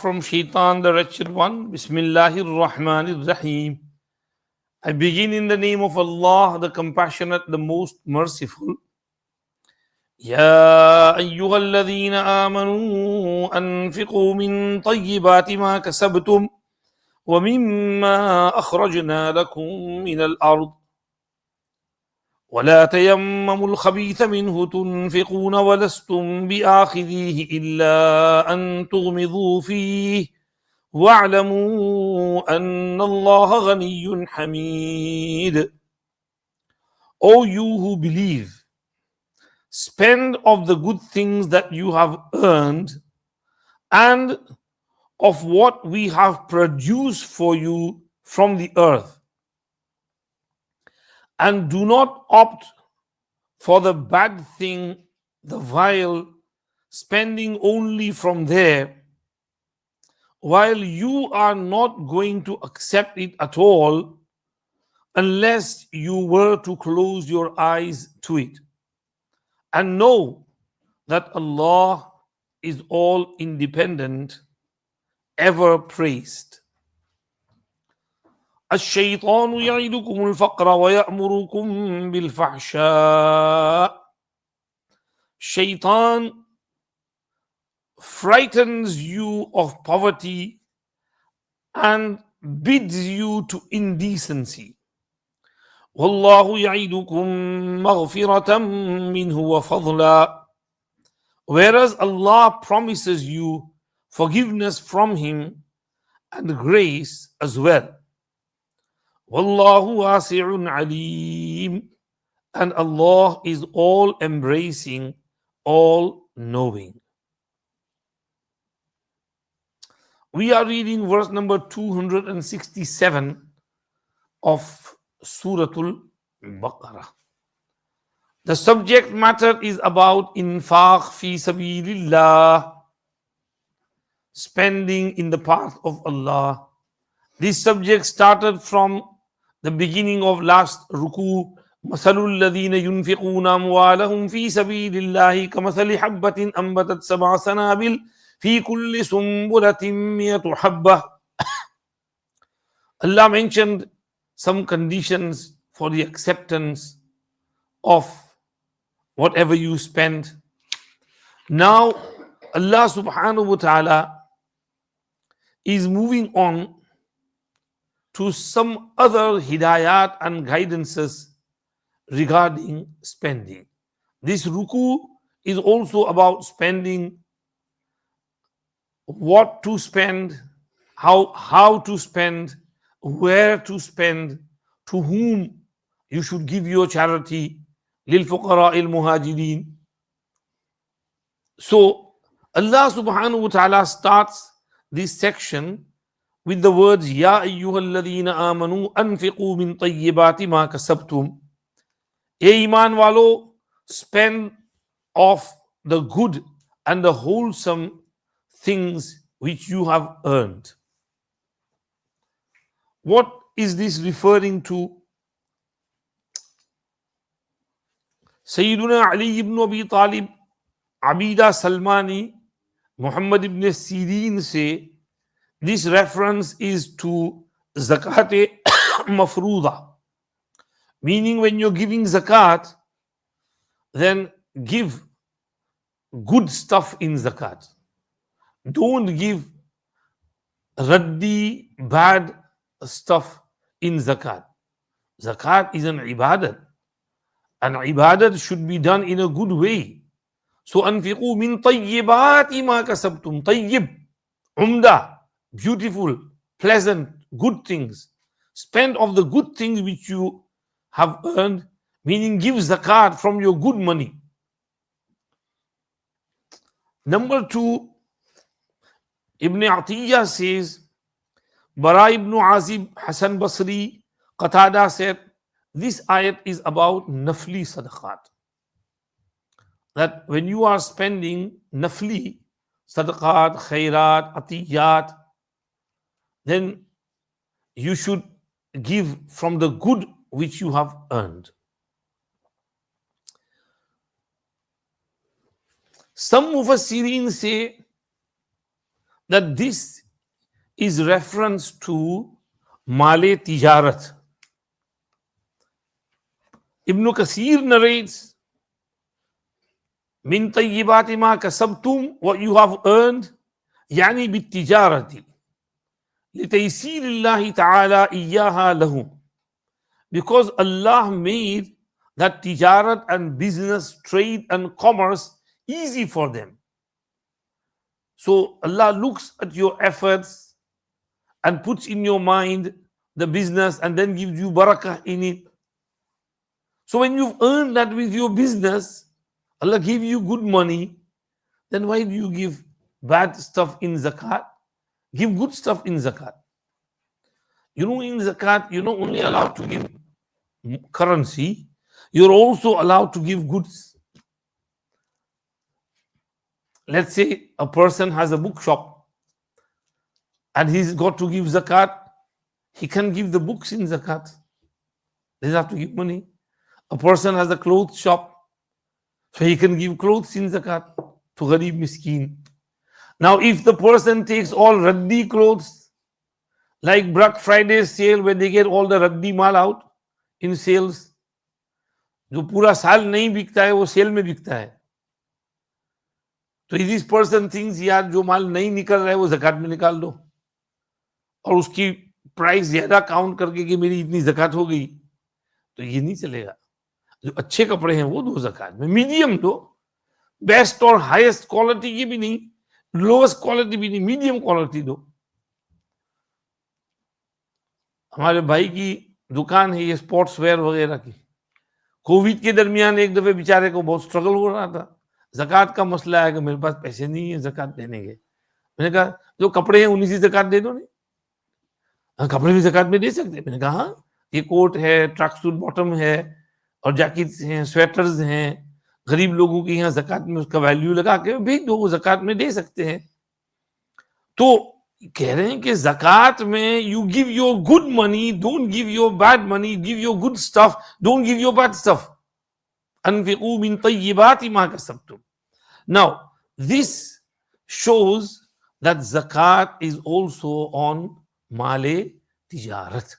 from Shaitan, the wretched one. Bismillahir Rahmanir Rahim. I begin in the name of Allah, the compassionate, the most merciful. يا أيها الذين آمنوا أنفقوا من طيبات ما كسبتم ومما أخرجنا لكم من الأرض ولا تيمموا الخبيث منه تنفقون ولستم بآخذيه إلا أن تغمضوا فيه واعلموا أن الله غني حميد. O you who believe, spend of the good things that you have earned and of what we have produced for you from the earth, and do not opt for the bad thing, the vile, spending only from there, while you are not going to accept it at all unless you were to close your eyes to it. And know that Allah is all independent, ever praised. الشيطان يعدكم الفقر ويأمركم بالفحشاء. Shaitan frightens you of poverty and bids you to indecency. والله يعدكم مغفرة منه وفضلا. Whereas Allah promises you forgiveness from Him and grace as well. Wallahu wasi'un alim. And Allah is all embracing, all knowing. We are reading verse number 267 of Surah Baqarah. The subject matter is about infaq fi sabilillah, spending in the path of Allah. This subject started from the beginning of last ruku. مثل الذين ينفقون أموالهم في سبيل الله كمثل حبة أنبتت سبع سنابل في كل سنبلة مئة حبة. Allah mentioned some conditions for the acceptance of whatever you spend. Now Allah subhanahu wa ta'ala is moving on to some other hidayat and guidances regarding spending. This ruku is also about spending, what to spend, how to spend, where to spend, to whom you should give your charity. للفقراء المهاجرين. So Allah subhanahu wa ta'ala starts this section with the words Ya ayyuhalladhina amanu anfiqu min tayyibati ma kasabtum. Ye iman walo, spend of the good and the wholesome things which you have earned. What is this referring to? Sayyiduna Ali ibn Abi Talib, Abida Salmani, Muhammad ibn Sirin say this reference is to zakat mafruda, meaning when you're giving zakat, then give good stuff in zakat. Don't give raddi, bad stuff in zakat. Zakat is an ibadat, and ibadat should be done in a good way. So anfiqu min tayyibati ma kasabtum. Tayyib, umda, beautiful, pleasant, good things. Spend of the good things which you have earned, meaning give zakat from your good money. Number two, Ibn Atiyah says, Bara ibn Azib, Hasan Basri, Qatada said, this ayat is about nafli sadaqat. That when you are spending nafli, sadaqat, khairat, atiyat, then you should give from the good which you have earned. Some mufassirin say that this is reference to male tijarat. Ibn Kasir narrates, min tayyibati ma kasabtum, what you have earned, yani bit tijarati, لتيسير الله تعالى إياها لهم, because Allah made that tijarat and business, trade and commerce easy for them. So Allah looks at your efforts and puts in your mind the business and then gives you barakah in it. So when you've earned that with your business, Allah gave you good money, then why do you give bad stuff in zakat? Give good stuff in zakat. You know, in zakat, you're not only allowed to give currency, you're also allowed to give goods. Let's say a person has a bookshop and he's got to give zakat. He can give the books in zakat. He doesn't have to give money. A person has a clothes shop, so he can give clothes in zakat to gharib miskin. Now, if the person takes all raddi clothes, like Black Friday sale where they get all the raddi mal out in sales, जो पूरा साल नहीं बिकता है वो cell में बिकता है, तो this person thinks यार जो माल नहीं निकल रहा है वो ज़कात में निकाल दो और उसकी प्राइस ज्यादा काउंट करके कि मेरी इतनी ज़कात हो गई, तो ये नहीं चलेगा. जो अच्छे कपड़े हैं वो दो ज़कात में, मीडियम दो, बेस्ट और हाईएस्ट क्वालिटी की भी नहीं, लोएस्ट क्वालिटी भी नहीं, मीडियम क्वालिटी दो. हमारे भाई की दुकान है ये स्पोर्ट्स वेयर वगैरह की. कोविड के दरमियान एक दफे बेचारे को बहुत स्ट्रगल हो रहा था, ज़कात का मसला है कि मेरे पास पैसे नहीं है ज़कात देने के. मैंने कहा जो कपड़े हैं उन्हीं से ज़कात दे दो. नहीं, हाँ कपड़े भी ज़कात में दे सकते. मैंने कहा हाँ, ये कोट है, ट्रैक सूट बॉटम है और जैकेट्स हैं, स्वेटर्स हैं, गरीब लोगों की यहाँ ज़कात में उसका वैल्यू लगा के भेज दो, वो ज़कात में दे सकते हैं. तो कह रहे हैं कि ज़कात में you give your good money, don't give your bad money, give your good stuff, don't give your bad stuff. अनफिकू मिन तय्यिबाति मा कसबतुम. Now, this shows that zakat is also on male tijarat.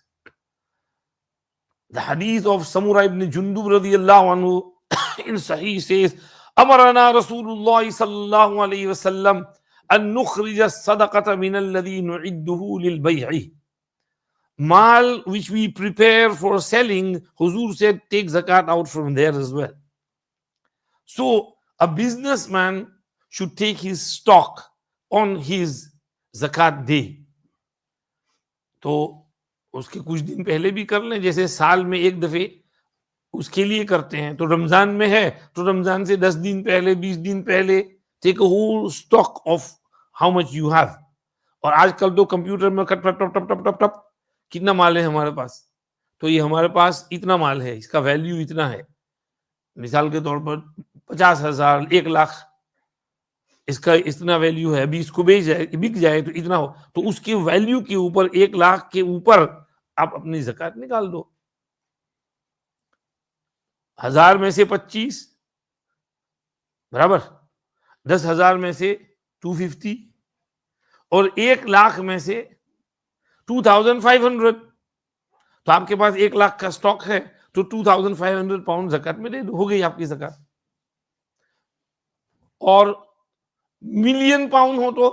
The hadith of Samura ibn Jundub radiyallahu anhu in Sahih says, Amarana Rasulullah sallallahu alayhi wa sallam an nukhrija sadaqata min alladhi nu'idduhu lil bay'i. Mal which we prepare for selling, Huzur said, take zakat out from there as well. So, a businessman should take his stock on his zakat day. तो उसके कुछ दिन पहले भी कर लें, जैसे साल में एक दफे उसके लिए करते हैं. तो रमजान में है तो रमजान से 10 दिन पहले, 20 दिन पहले take a whole stock of how much you have. और आजकल तो कंप्यूटर में टप टप टप टप टप टप कितना माल है हमारे पास, तो ये हमारे पास इतना माल है, इसका वैल्यू इतना है. मिसाल के तौर पर 50,000, 1,00,000 इसका इतना वैल्यू है. अभी इसको बिक जाए तो इतना हो, तो उसके वैल्यू के ऊपर 1,00,000 के ऊपर आप अपनी ज़कात निकाल दो. 1000 में से 25 बराबर, 10,000 में से 250 और 1,00,000 में से 2,500. तो आपके पास 1,00,000 का स्टॉक है तो 2,500 पाउंड ज़कात में दे दो, हो गई आपकी ज़कात. और मिलियन पाउंड हो तो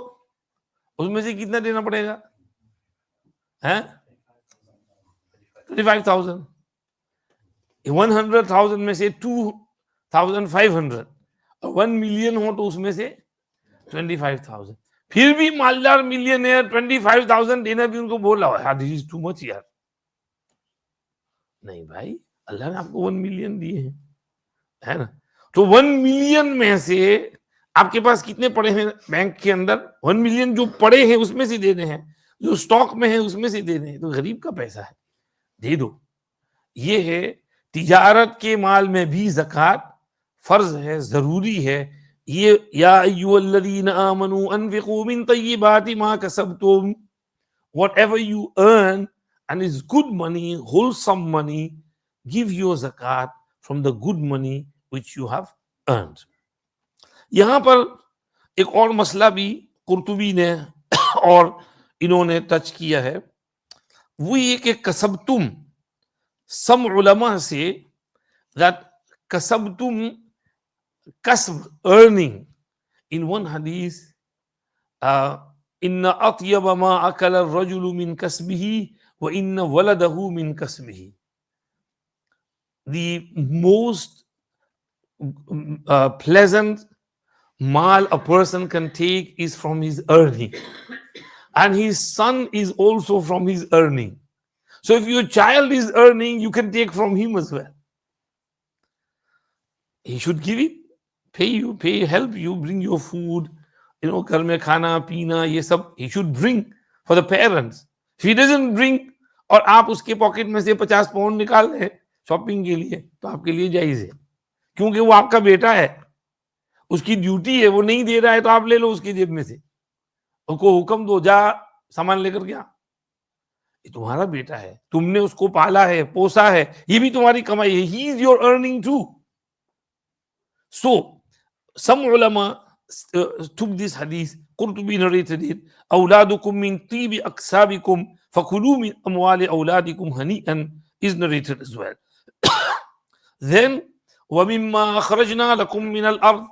उसमें से कितना देना पड़ेगा? हैं 35,000. 100,000 में से 2,500 और 1 मिलियन हो तो उसमें से 25,000. फिर भी मालदार मिलियनर 25,000 देना भी उनको बोला है, दिस इज टू मच यार. नहीं भाई, अल्लाह ने आपको 1 मिलियन दिए हैं, है ना. तो 1 मिलियन में से आपके पास कितने पड़े हैं बैंक के अंदर? 1 मिलियन जो पड़े हैं उसमें से देने हैं, जो स्टॉक में है उसमें से देने हैं. तो गरीब का पैसा है, दे दो. ये है तिजारत के माल में भी ज़कात फर्ज है, जरूरी है. ये या अय्युहल्लज़ीना आमनू अनफिकू मिन तय्यिबाति मा कसबतुम, whatever you earn and is good money, wholesome money, give your zakat from the good money which you have earned. यहां पर एक और मसला भी कुर्तुबी ने और इन्होंने टच किया है वो ये कि कसबतुम, सम उलमा से दैट कसबतुम, kasb, earning. In one hadith, inna atyaba ma akala ar-rajulu min kasbihi wa inna waladahu min kasbihi. The most pleasant mal a person can take is from his earning, and his son is also from his earning. So if your child is earning, you can take from him as well. He should give it, pay you, help you, bring your food, घर में खाना पीना ये सब he should bring for the parents. If he doesn't bring और आप उसके pocket में से 50 पाउंड निकाल रहे शॉपिंग के लिए, तो आपके लिए जायज है, क्योंकि वो आपका बेटा है, उसकी ड्यूटी है, वो नहीं दे रहा है तो आप ले लो उसकी जेब में से, उसको हुक्म दो जा सामान लेकर क्या, ये तुम्हारा बेटा है, तुमने उसको पाला है, पोसा है, ये भी तुम्हारी कमाई है, he is your earning too. So some ulama took this hadith, Qurtubi narrated it, awladukum min tibi aksabikum fakulu min amwali awladikum hani'an, is narrated as well. Then وَمِمَّا أَخْرَجْنَا لَكُم مِّنَ الْأَرْضِ,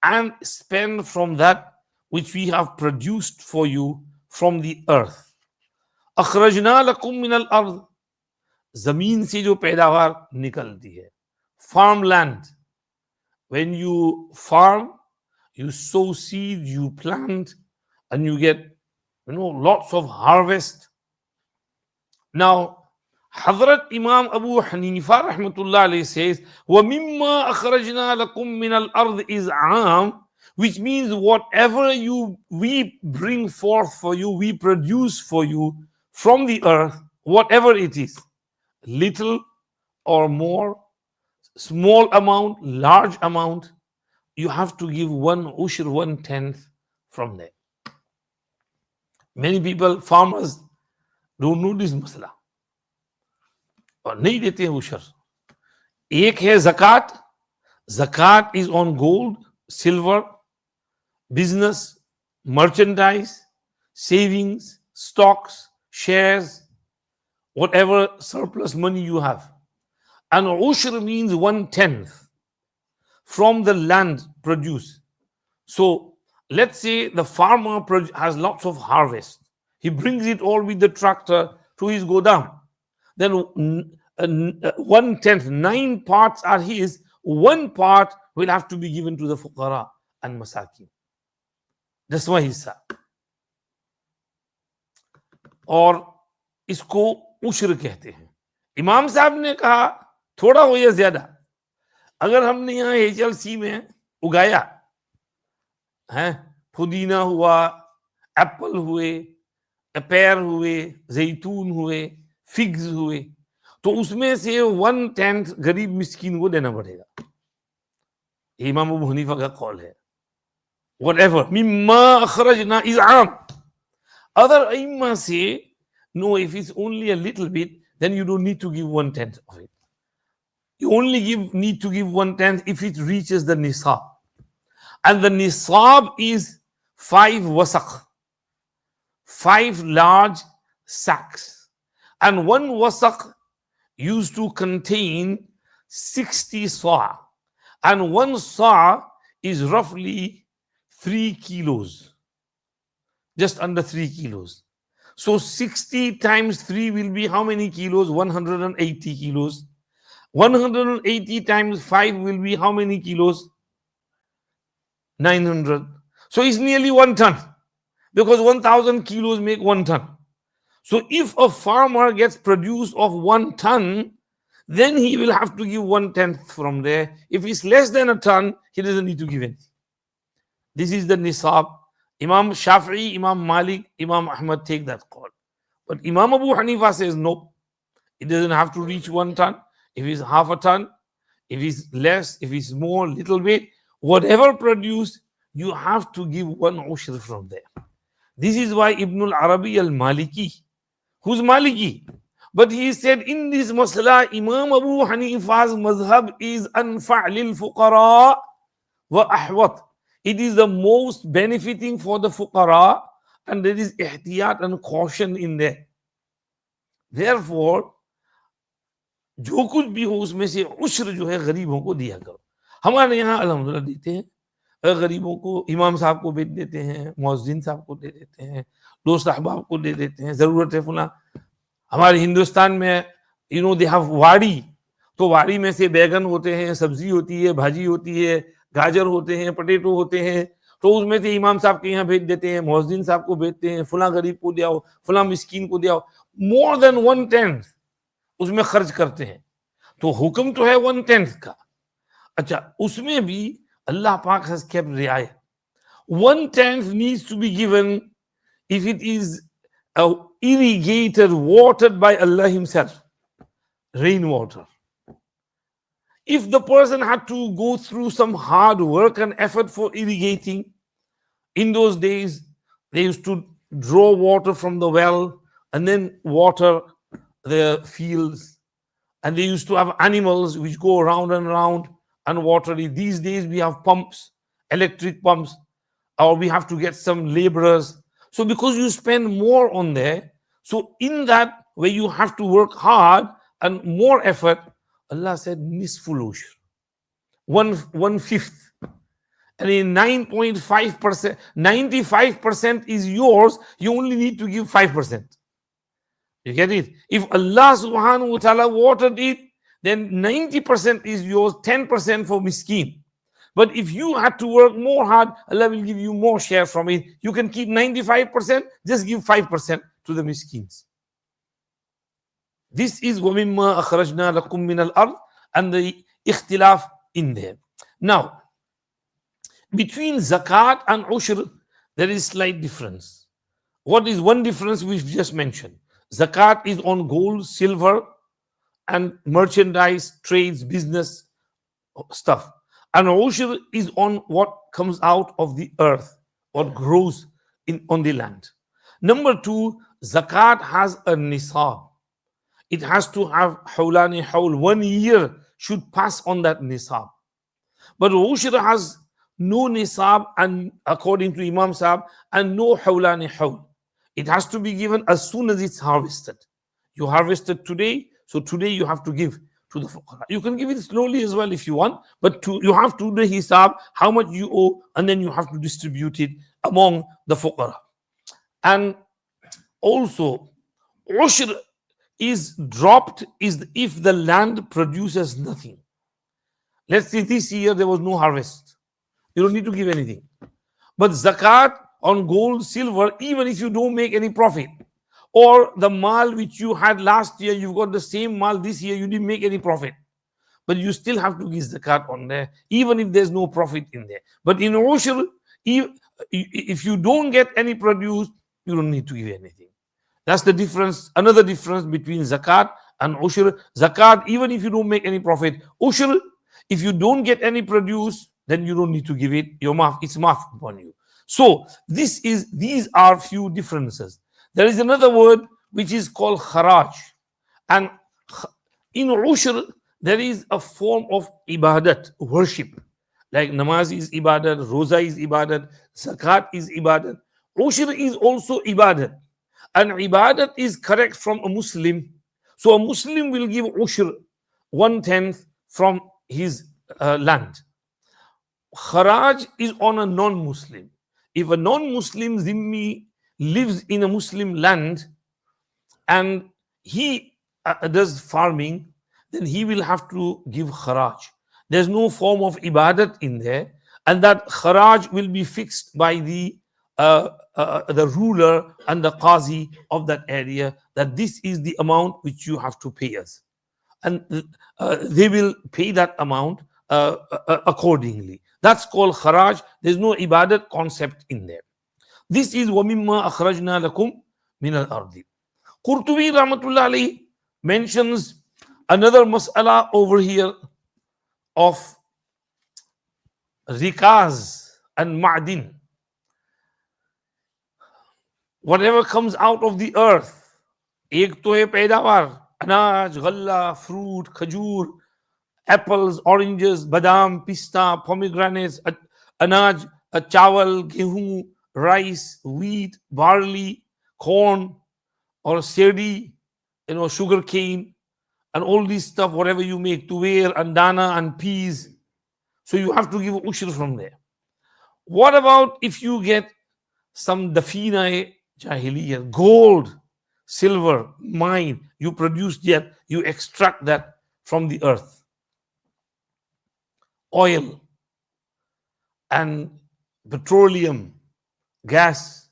and spend from that which we have produced for you from the earth. أَخْرَجْنَا لَكُم مِّنَ الْأَرْضِ, ज़मीन से जो पैदावार निकलती है, farmland. When you farm, you sow seed, you plant, and you get lots of harvest. Now Hazrat Imam Abu Hanifa rahmatullah alayhi says, وَمِمَّا أَخْرَجْنَا لَكُم مِّنَ الْأَرْضِ is aam, which means whatever we bring forth for you, we produce for you from the earth, whatever it is, little or more, small amount, large amount, you have to give 1/10 1/10 from there. Many people, farmers, don't know this masala और नहीं देते हैं उशर. एक है zakat. Zakat is on gold, silver, business, merchandise, savings, stocks, shares, whatever surplus money you have. And ushr means 1/10 from the land produce. So let's say the farmer has lots of harvest. He brings it all with the tractor to his godown. Then 1/10, 9 parts are his, 1 part will have to be given to the fuqara and masakin. That's why he's sad. और इसको उश्र कहते हैं. इमाम साहब ने कहा थोड़ा हो या ज्यादा, अगर हमने यहाँ HLC में उगाया है, पुदीना हुआ, एप्पल हुए, पेयर हुए, जैतून हुए, फिग्स हुए, तो उसमें से 1/10 गरीब मिस्कीन को देना पड़ेगा. इमाम अबू हनीफा का कॉल है. Whatever मिम्मा अखरजना इज आम. Other imam say no, if it's only a little bit, then you don't need to give 1/10 of it. You only need to give 1/10 if it reaches the nisab, and the nisab is 5 wasaq, 5 large sacks, and 1 wasaq used to contain 60 sa', and 1 sa' is roughly 3 kilos, just under 3 kilos. So 60 times 3 will be how many kilos? 180 kilos. 180 times 5 will be how many kilos? 900. So it's nearly 1 ton, because 1000 kilos make 1 ton. So if a farmer gets produce of 1 ton, then he will have to give 1/10 from there. If it's less than a ton, he doesn't need to give anything. This is the nisab. Imam Shafi'i, Imam Malik, Imam Ahmad take that call. But Imam Abu Hanifa says no, it doesn't have to reach 1 ton. If it's half a ton, if it's less, if it's more, little bit, whatever produced, you have to give 1 ushr from there. This is why Ibn al-Arabi al-Maliki, who's Maliki, but he said in this masala, Imam Abu Hanifa's mazhab is anfa' lil fuqara wa ahwat. It is the most benefiting for the fuqara and there is ihtiyat and caution in there. Therefore, जो कुछ भी हो उसमें से उश्र जो है गरीबों को दिया करो. हमारे यहाँ अल्हम्दुलिल्लाह देते हैं. गरीबों को इमाम साहब को भेज देते हैं, मुअज्जिन साहब को दे देते हैं, दोस्त अहबाब को दे देते हैं, जरूरत है फला. हमारे हिंदुस्तान में दे हैव वाड़ी, तो वाड़ी में से बैगन होते हैं, सब्जी होती है, भाजी होती है, गाजर होते हैं, पटेटो होते हैं, तो उसमें से इमाम साहब के यहाँ भेज देते हैं, मुअज्जिन साहब को भेजते हैं, फला गरीब को दिया, फला मिस्कीन को दिया. मोर देन 1/10 उसमें खर्च करते हैं. तो हुक्म तो है 1/10 का. अच्छा, उसमें भी अल्लाह पाक has kept रियायत. 1/10 needs to be given if it is irrigated, watered by Allah Himself, rainwater. If the person had to go through some hard work and effort for irrigating, in those days they used to draw water from the well and then water the fields, and they used to have animals which go round and round and water it. These days we have pumps, electric pumps, or we have to get some laborers. So because you spend more on there, so in that way you have to work hard and more effort. Allah said nisful ushr, 1/5. And in 9.5%, 95% is yours. You only need to give 5%. You get it? If Allah subhanahu wa ta'ala watered it, then 90% is yours, 10% for miskin. But if you had to work more hard, Allah will give you more share from it. You can keep 95%, just give 5% to the miskins. This is وَمِمَّا أَخْرَجْنَا لَكُم مِّنَ الْأَرْضِ, and the ikhtilaf in there. Now, between zakat and ushr, there is slight difference. What is one difference we've just mentioned? Zakat is on gold, silver, and merchandise, trades, business stuff. And ushr is on what comes out of the earth, what grows on the land. Number two, zakat has a nisab. It has to have hawlani hawl. 1 year should pass on that nisab. But ushr has no nisab, and according to Imam Sahab, and no hawlani hawl. It has to be given as soon as it's harvested. You harvested today, so today you have to give to the fuqara. You can give it slowly as well if you want, but you have to do the hisab, how much you owe, and then you have to distribute it among the fuqara. And also, ushr is dropped if the land produces nothing. Let's say this year there was no harvest. You don't need to give anything. But zakat on gold, silver, even if you don't make any profit, or the mal which you had last year, you've got the same mal this year, you didn't make any profit, but you still have to give zakat on there, even if there's no profit in there. But in ushr, if you don't get any produce, you don't need to give anything. That's the difference. Another difference between zakat and ushr. Zakat, even if you don't make any profit. Ushr, if you don't get any produce, then you don't need to give it. It's maaf upon you. So these are few differences. There is another word which is called kharaj, and in ushr there is a form of ibadat, worship. Like namaz is ibadat, roza is ibadat, zakat is ibadat. Ushr is also ibadat. And ibadat is correct from a Muslim. So a Muslim will give ushr 1/10 from his land. Kharaj is on a non-Muslim. If a non-Muslim zimmi lives in a Muslim land and he does farming, then he will have to give kharaj. There's no form of ibadat in there, and that kharaj will be fixed by the ruler and the qazi of that area, that this is the amount which you have to pay us, and they will pay that amount accordingly. That's called kharaj. There's no ibadat concept in there. This is وَمِمَّا أَخْرَجْنَا لَكُم مِّنَ الْأَرْضِ. Qurtubi Rahmatullah alayhi mentions another mas'ala over here of rikaz and ma'din. Whatever comes out of the earth, ek to hai paidawar, anaj, galla, fruit, khajur, apples, oranges, badam, pista, pomegranates, anaj, chawal, gehu, rice, wheat, barley, corn, or seri, sugar cane, and all this stuff, whatever you make, tuver and dana and peas. So you have to give ushr from there. What about if you get some dafina jahiliyyah, gold, silver, mine, you produce that, you extract that from the earth, oil and petroleum, gas,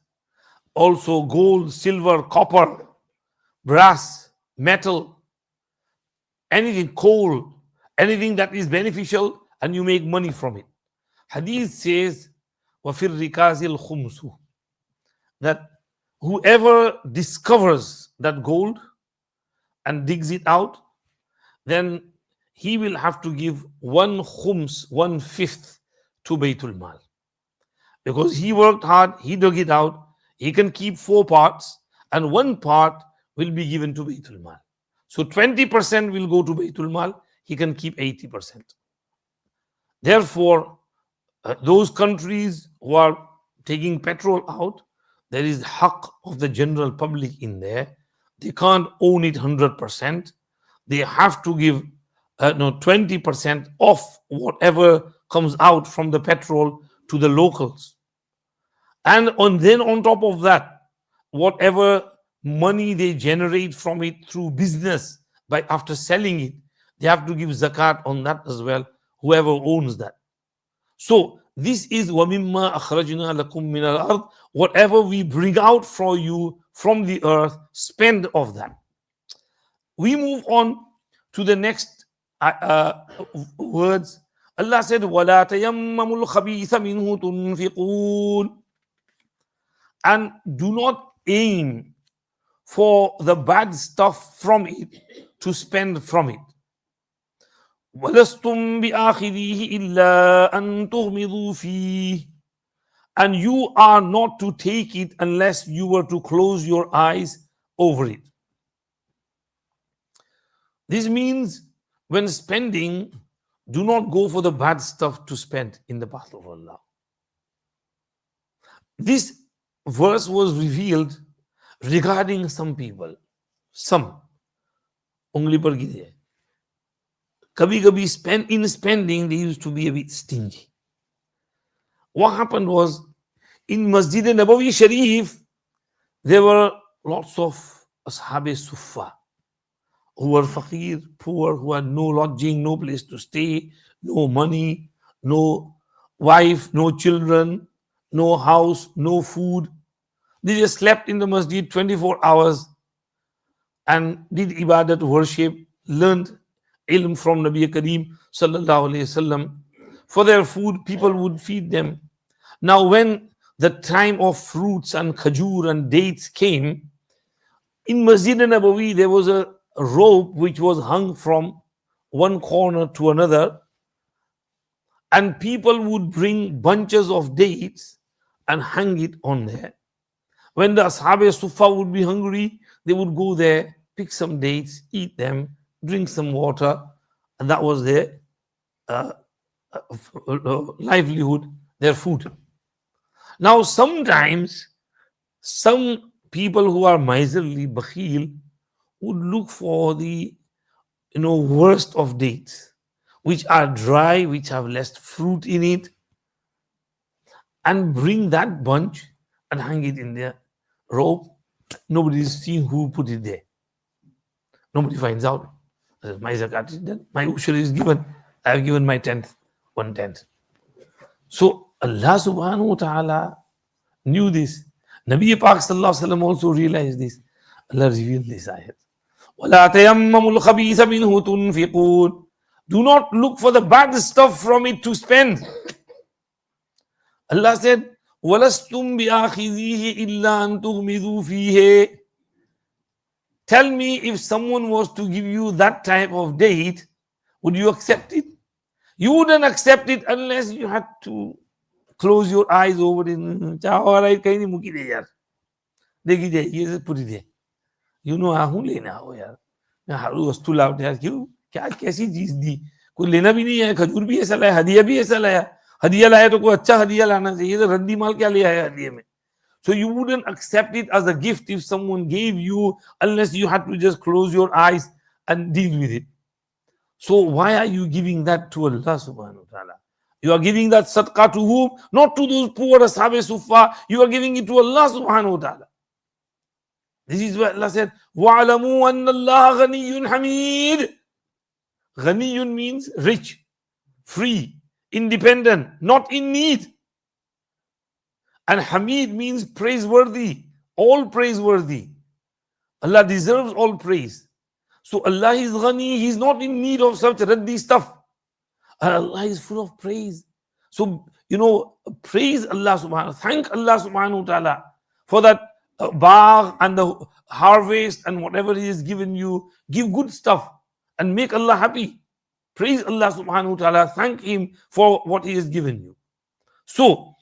also gold, silver, copper, brass, metal, anything, coal, anything that is beneficial, and you make money from it. Hadith says, وَفِي الرِّكَازِ الْخُمْسُ, that whoever discovers that gold and digs it out, then he will have to give 1 khums, 1/5 to Baytul Mal. Because he worked hard, he dug it out, he can keep 4 parts, and 1 part will be given to Baytul Mal. So 20% will go to Baytul Mal, he can keep 80%. Therefore, those countries who are taking petrol out, there is haqq of the general public in there. They can't own it 100%. They have to give 20% of whatever comes out from the petrol to the locals. And then on top of that, whatever money they generate from it through business, after selling it, they have to give zakat on that as well, whoever owns that. So this is وَمِمَّا أَخْرَجْنَا لَكُم مِّنَ الْأَرْضِ, whatever we bring out for you from the earth, spend of that. We move on to the next words. Allah said, وَلَا تَيَمَّمُوا الْخَبِيثَ مِنْهُ تُنْفِقُونَ, and do not aim for the bad stuff from it to spend from it. وَلَسْتُمْ بِآخِذِيهِ إِلَّا أَن تُغْمِضُوا فِيهِ, and you are not to take it unless you were to close your eyes over it. This means when spending, do not go for the bad stuff to spend in the path of Allah. This verse was revealed regarding some people. Some ungli par gire. Kabhi in spending, they used to be a bit stingy. What happened was, in Masjid Nabawi Sharif, there were lots of Ashab Sufa who were faqir, poor, who had no lodging, no place to stay, no money, no wife, no children, no house, no food. They just slept in the masjid 24 hours and did ibadat, worship, learned ilm from Nabi Kareem sallallahu alayhi wasallam. For their food, people would feed them. Now when the time of fruits and khajur and dates came, in Masjid Nabawi there was a rope which was hung from one corner to another, and people would bring bunches of dates and hang it on there. When the Ashab Sufa would be hungry, they would go there, pick some dates, eat them, drink some water, and that was their livelihood, their food. Now sometimes some people who are miserly, bakhil, would look for the worst of dates, which are dry, which have less fruit in it, and bring that bunch and hang it in their rope. Nobody is seeing who put it there. Nobody finds out. My zakat is done. My ushur is given. I have given my 10th, 1/10. So Allah subhanahu wa ta'ala knew this. Nabi Pak sallallahu alaihi wasallam also realized this. Allah revealed this ayat. وَلَا تَيَمَّمُوا الْخَبِيثَ مِنْهُ تُنْفِقُونَ, do not look for the bad stuff from it to spend. Allah said, وَلَسْتُمْ بِآخِذِيهِ إِلَّا أَن تُغْمِضُوا فِيهِ. Tell me, if someone was to give you that type of date, would you accept it? You wouldn't accept it unless you had to close your eyes over it. All right, kahin nahi muki de yaar. Dekhi de, ye put it there. You know, हाँ लेना हो यार, मैं हर वस्तु लाओ यार, क्यों, क्या कैसी चीज दी, कोई लेना भी नहीं है, खजूर भी ऐसा लाया, हदिया भी ऐसा लाया, हदिया लाया तो कोई अच्छा हदिया लाना चाहिए, तो रद्दी माल क्या ले आया हदिये में, So you wouldn't accept it as a gift if someone gave you, unless you had to just close your eyes and deal with it. So why are you giving that to Allah subhanahu wa ta'ala? You are giving that sadaqah to whom? Not to those poor ashab sufa. You are giving it to Allah subhanahu wa ta'ala. This is what Allah said, وَعْلَمُوا أَنَّ اللَّهَ غَنِيٌّ حَمِيدٌ. Ghaniyun means rich, free, independent, not in need. And Hamid means praiseworthy, all praiseworthy. Allah deserves all praise. So Allah is Ghani, He's not in need of such raddi stuff. And Allah is full of praise. So, praise Allah subhanahu wa ta'ala, thank Allah subhanahu wa ta'ala for that bagh and the harvest and whatever He has given you. Give good stuff and make Allah happy. Praise Allah subhanahu wa ta'ala, thank Him for what He has given you. So,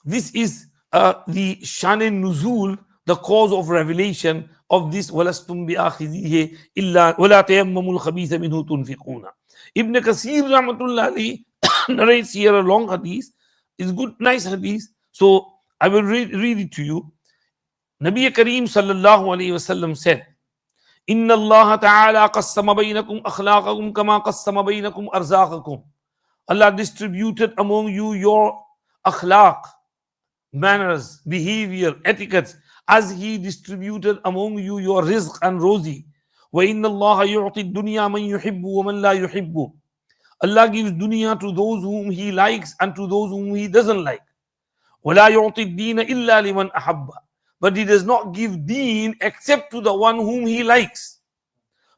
this is the Shan-e Nuzul, the cause of revelation of this وَلَسْتُمْ بِآخِذِيهِ إِلَّا وَلَا تَيَمَّمُوا الْخَبِيثَ مِنْهُ تُنْفِقُونَ. Ibn Kathir rahmatullah alayhi narrates here a long hadith. It's good, nice hadith. So I will read it to you. Nabi Kareem sallallahu alayhi wasallam said, إِنَّ اللَّهَ تَعَالَى قَسَّمَ بَيْنَكُمْ أَخْلَاقَكُمْ كَمَا قَسَّمَ بَيْنَكُمْ أَرْزَاقَكُمْ. Allah distributed among you your akhlaq, manners, behavior, etiquettes, as He distributed among you your rizq and rozi. وَإِنَّ اللَّهَ يُعْطِي الدُّنْيَا مَنْ يُحِبُّ وَمَنْ لَا يُحِبُّ. Allah gives dunya to those whom He likes and to those whom He doesn't like. وَلَا يُعْطِي الدِّينَ إِلَّا لِمَنْ أَحَبَّ. But He does not give deen except to the one whom He likes.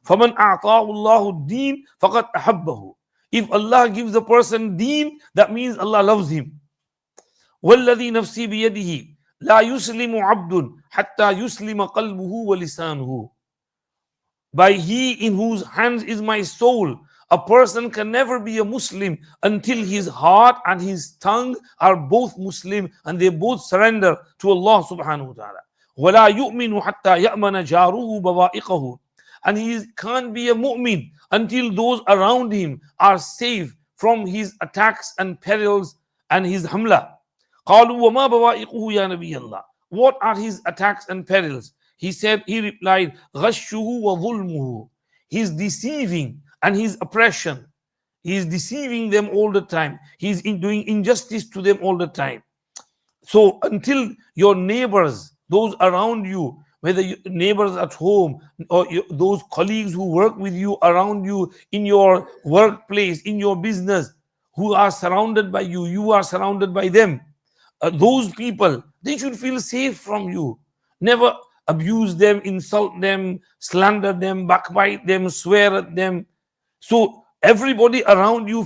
فَمَنْ أَعْطَاهُ اللَّهُ الدِّينَ فَقَدْ أَحَبَّهُ. If Allah gives a person deen, that means Allah loves him. وَالَّذِي نَفْسِي بِيَدِهِ لَا يُسْلِمُ عَبْدٌ حَتَّى يُسْلِمَ قَلْبُهُ وَلِسَانُهُ. By He in whose hands is my soul, a person can never be a Muslim until his heart and his tongue are both Muslim and they both surrender to Allah subhanahu wa ta'ala. وَلَا يُؤْمِنُ حَتَّى يَأْمَنَ جَارُهُ بَوَائِقَهُ. And he can't be a mu'min until those around him are safe from his attacks and perils and his hamla. قَالُوا وَمَا بَوَائِقُهُ يَا نَبِيَ اللَّهِ. What are his attacks and perils? He replied, غَشُّهُ وَظُلْمُهُ. He's deceiving and his oppression. He is deceiving them all the time. He's doing injustice to them all the time. So until your neighbors, those around you, whether neighbors at home or those colleagues who work with you around you in your workplace, in your business, who are surrounded by you, you are surrounded by them. Those people, they should feel safe from you. Never abuse them, insult them, slander them, backbite them, swear at them. So everybody around you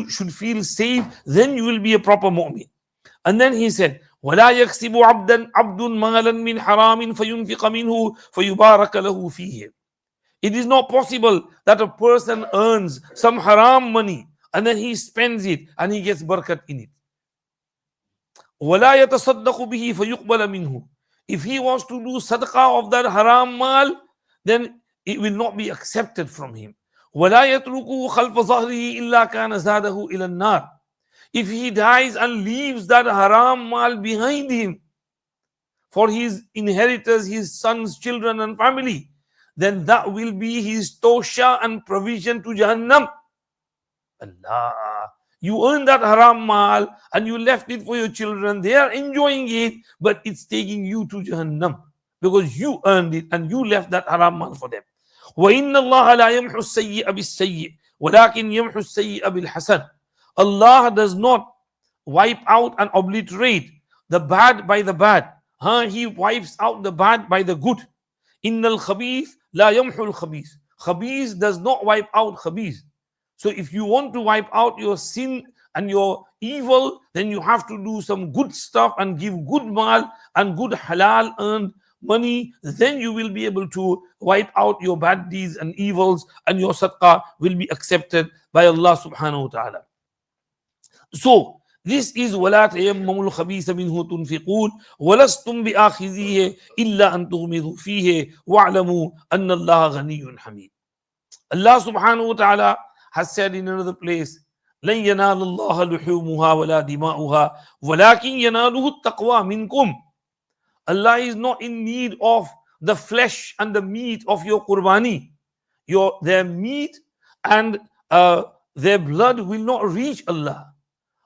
should feel safe. Then you will be a proper mu'min. And then he said, وَلَا يَكْسِبُ عَبْدٌ مَالًا مِنْ حَرَامٍ فَيُنْفِقَ مِنْهُ فَيُبَارَكَ لَهُ فِيهِ. It is not possible that a person earns some haram money and then he spends it and he gets barakat in it. وَلَا يَتَصَدَّقُ بِهِ فَيُقْبَلَ مِنْهُ. If he wants to do sadaqah of that haram mal, then it will not be accepted from him. وَلَا يَتْرُكُهُ خَلْفَ ظَهْرِهِ إِلَّا كَانَ زَادَهُ إِلَى النَّارِ. If he dies and leaves that haram mal behind him for his inheritors, his sons, children and family, then that will be his tosha and provision to Jahannam. Allah, you earn that haram mal and you left it for your children. They are enjoying it, but it's taking you to Jahannam because you earned it and you left that haram mal for them. وَإِنَّ اللَّهَ لَا يَمْحُ السَّيِّئَ بِالسَّيِّئِ وَلَكِنْ يَمْحُ السَّيِّئَ بِالْحَسَنِ. Allah does not wipe out and obliterate the bad by the bad. He wipes out the bad by the good. Innal khabith la yamhul khabith. Khabith does not wipe out khabith. So if you want to wipe out your sin and your evil, then you have to do some good stuff and give good mal and good halal earned money. Then you will be able to wipe out your bad deeds and evils, and your sadaqah will be accepted by Allah subhanahu wa ta'ala. So this is وَلَا تَيَمَّمُوا الْخَبِيثَ مِنْهُ تُنْفِقُونَ وَلَسْتُمْ بِآخِذِيهِ إِلَّا أَن تُغْمِضُوا فِيهِ وَاعْلَمُوا أَنَّ اللَّهَ غَنِيٌّ حَمِيدٌ. Allah subhanahu wa ta'ala has said in another place, لَن يَنَالَ اللَّهَ لُحُومُهَا وَلَا دِمَاؤُهَا وَلَكِنْ يَنَالُهُ التَّقْوَى مِنْكُمْ. Allah is not in need of the flesh and the meat of your qurbani. Their meat and their blood will not reach Allah.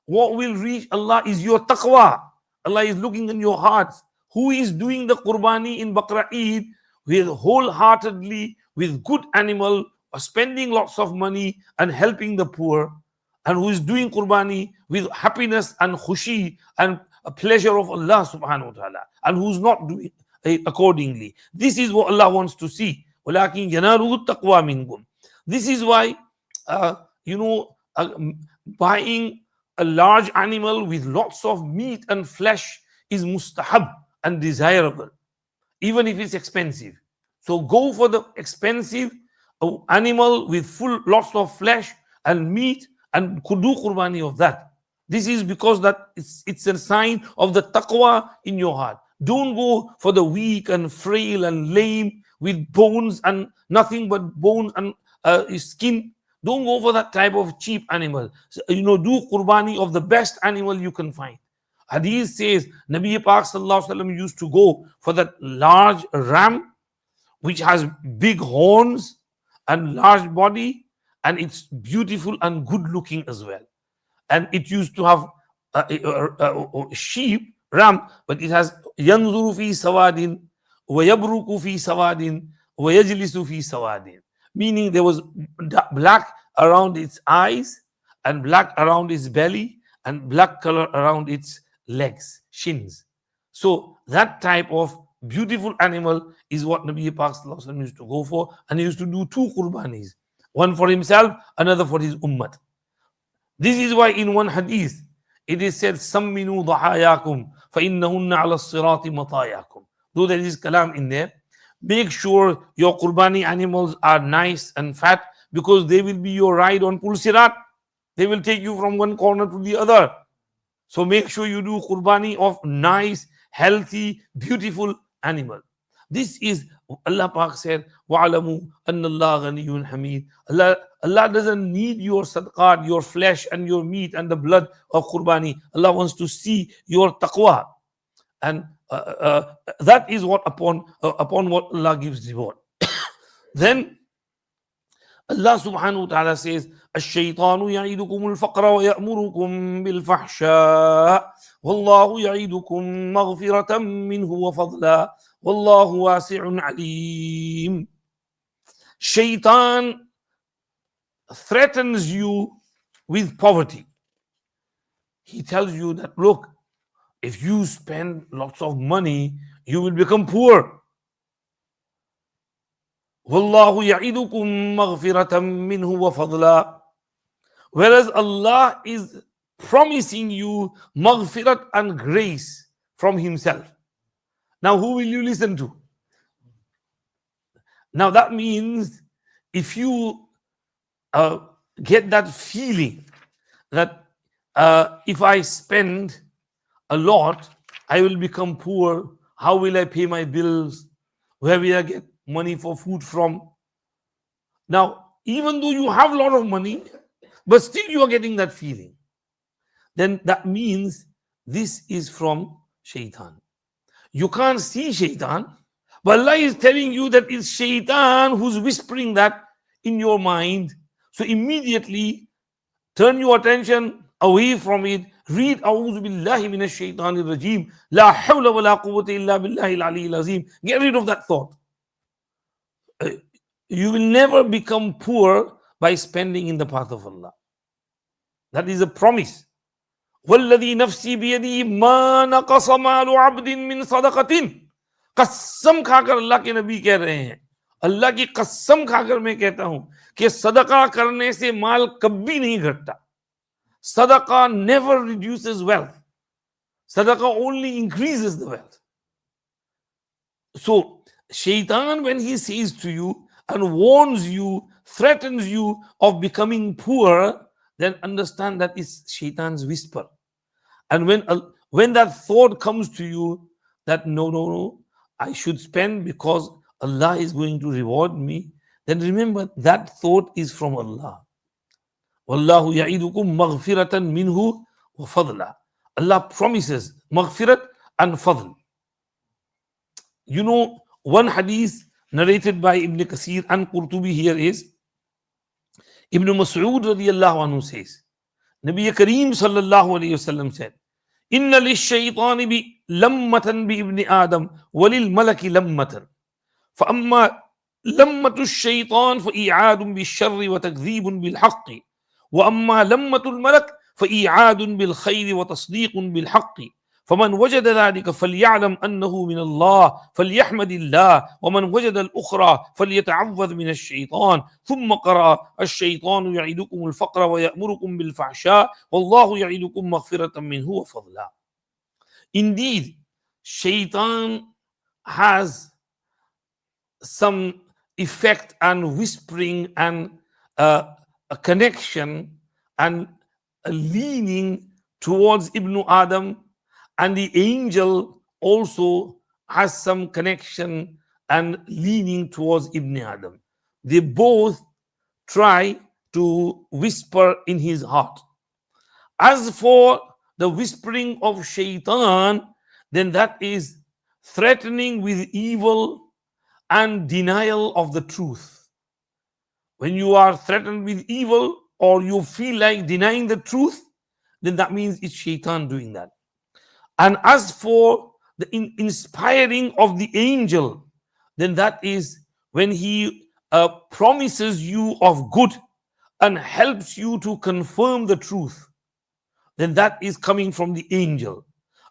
What will reach Allah is your taqwa. Allah is looking in your hearts. Who is doing the qurbani in Baqarah Eid with wholeheartedly, with good animal, spending lots of money and helping the poor, and who is doing qurbani with happiness and khushi and a pleasure of Allah subhanahu wa ta'ala, and who's not doing it accordingly. This is what Allah wants to see. وَلَكِنْ يَنَالُهُ التَّقْوَى مِنْكُمْ. This is why, buying a large animal with lots of meat and flesh is mustahab and desirable, even if it's expensive. So go for the expensive animal with lots of flesh and meat and could do qurbani of that. This is because that it's a sign of the taqwa in your heart. Don't go for the weak and frail and lame with bones and nothing but bones and skin. Don't go for that type of cheap animal. So, do qurbani of the best animal you can find. Hadith says Nabi Pak Sallallahu Alaihi Wasallam used to go for that large ram which has big horns and large body, and it's beautiful and good looking as well. And it used to have a sheep, ram, but it has yanzuru fi sawadin, wa yabruku fi sawadin, wa yajlisu fi sawadin. Meaning there was black around its eyes and black around its belly and black color around its legs, shins. So that type of beautiful animal is what Nabi Pak Sallallahu Alaihi Wasallam used to go for, and he used to do 2 qurbanis, one for himself, another for his ummah. This is why in one hadith it is said, "Samminu dhahayakum, fa innahunna ala sirati matayakum." Though there is kalam in there, make sure your qurbani animals are nice and fat, because they will be your ride on Pul Sirat. They will take you from one corner to the other. So make sure you do qurbani of nice, healthy, beautiful animal. This is Allah Pak said, "Wa'alamu anna Allah ghaniyyun hamid." Allah doesn't need your sadaqat, your flesh and your meat and the blood of qurbani. Allah wants to see your taqwa, and that is what upon what Allah gives reward. Then Allah subhanahu wa ta'ala says, "Ash-shaytanu ya'idukum al-faqra wa ya'murukum bil-fahsha wallahu ya'idukum maghfiratan minhu wa fadla wallahu wasi'un alim." Shaitan threatens you with poverty. He tells you that, look, if you spend lots of money, you will become poor. Wallahu ya'idukum maghfiratan minhu wa fadla. Whereas Allah is promising you maghfirat and grace from Himself. Now who will you listen to? Now that means if you get that feeling that if I spend a lot, I will become poor. How will I pay my bills? Where will I get money for food from? Now, even though you have a lot of money, but still you are getting that feeling, then that means this is from shaitan. You can't see shaitan, but Allah is telling you that it's shaitan who's whispering that in your mind. So immediately turn your attention away from it. Read A'udhu Billahi Minash Shaitanir Rajeem. La hawla wa la quwwata illa billahi al-aliyyil azim. Get rid of that thought. You will never become poor by spending in the path of Allah. That is a promise. وَالَّذِي نَفْسِي بِيَدِهِ مَا نَقَصَ مَالُ عَبْدٍ مِّن صَدَقَةٍ. कसम खाकर अल्लाह के नबी कह रहे हैं, अल्लाह की कसम खाकर मैं कहता हूं कि सदका करने से माल कभी नहीं घटता. Sadaqah never reduces wealth. Sadaqah only increases the wealth. So, shaitan, when he says to you and warns you, threatens you of becoming poor, then understand that it's shaitan's whisper. And when that thought comes to you that no, I should spend because Allah is going to reward me, then remember that thought is from Allah. Wallahu ya'idukum maghfiratan minhu wa fadla. Allah promises maghfirat and fadl. You know, one hadith narrated by Ibn Kasir and Qurtubi here is Ibn Mas'ud radiallahu anhu says, Nabi Kareem sallallahu alayhi wasallam said, Inna lish-shaytani bi lammatan bi ibn Adam walil malaki lammatan. فأما لمة الشيطان فإيعاد بالشر وتكذيب بالحق وأما لمة الملك فإيعاد بالخير وتصديق بالحق فمن وجد ذلك فليعلم أنه من الله فليحمد الله ومن وجد الأخرى فليتعوذ من الشيطان ثم قرأ الشيطان يعدكم الفقر ويأمركم بالفحشاء والله يعدكم مغفرة منه وفضلا. Indeed, shaitan has some effect and whispering and a connection and a leaning towards Ibn Adam, and the angel also has some connection and leaning towards Ibn Adam. They both try to whisper in his heart. As for the whispering of shaitan, then that is threatening with evil and denial of the truth. When you are threatened with evil or you feel like denying the truth, then that means it's shaitan doing that. And as for the inspiring of the angel, then that is when he promises you of good and helps you to confirm the truth, then that is coming from the angel.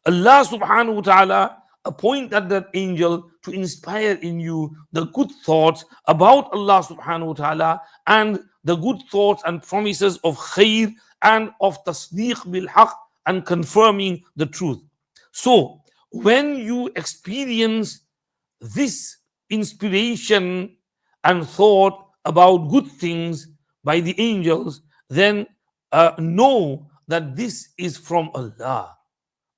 Allah subhanahu wa ta'ala appointed that angel to inspire in you the good thoughts about Allah subhanahu wa ta'ala and the good thoughts and promises of khair and of tasdeeq bil haqq and confirming the truth. So when you experience this inspiration and thought about good things by the angels, then know that this is from Allah.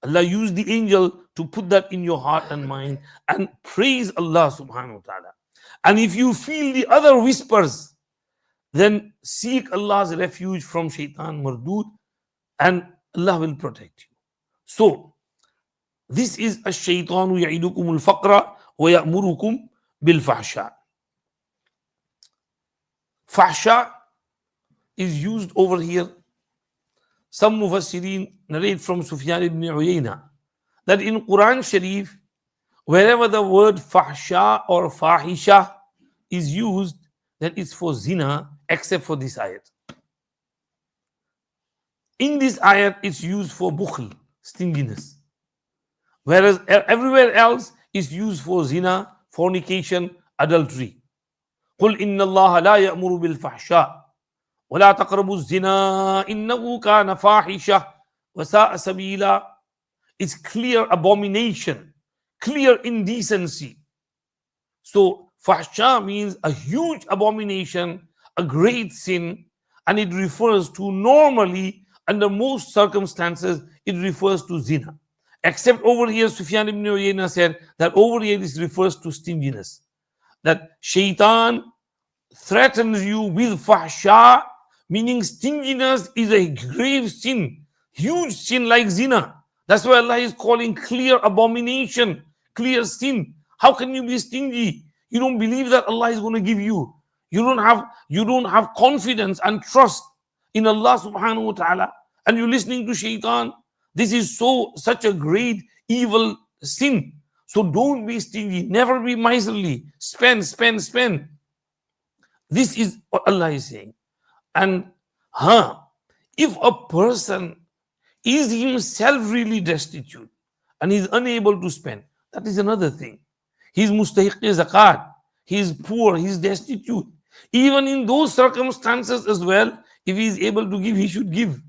Allah used the angel to put that in your heart and mind, and praise Allah subhanahu wa ta'ala. And if you feel the other whispers, then seek Allah's refuge from shaitan mardud, and Allah will protect you. So this is ash-shaytanu ya'idukum al-faqra wa ya'murukum bil-fahsha. Fahsha is used over here. Some Mufassirin narrate from Sufyan ibn Uyayna that in Quran Sharif, wherever the word fahsha or fahisha is used, then it's for zina, except for this ayat. In this ayat, it's used for bukhl, stinginess. Whereas everywhere else is used for zina, fornication, adultery. قُلْ إِنَّ اللَّهَ لَا يَأْمُرُ بِالْفَحْشَاءِ وَلَا تَقْرَبُوا الزِّنَا إِنَّهُ كَانَ فَاحِشَةً وَسَاءَ سَبِيلًا. It's clear abomination, clear indecency. So fahsha means a huge abomination, a great sin, and it refers to normally, under most circumstances, it refers to zina. Except over here, Sufyan ibn Uyayna said that over here this refers to stinginess. That shaitan threatens you with fahsha, meaning stinginess is a grave sin, huge sin like zina. That's why Allah is calling clear abomination, clear sin. How can you be stingy? You don't believe that Allah is going to give you. You don't have confidence and trust in Allah subhanahu wa ta'ala, and you're listening to shaitan. This is such a great evil sin. So don't be stingy, never be miserly. Spend. This is what Allah is saying. And if a person is himself really destitute and is unable to spend, that is another thing. He is mustahiq zakat, he is poor, he is destitute. Even in those circumstances as well, if he is able to give, he should give.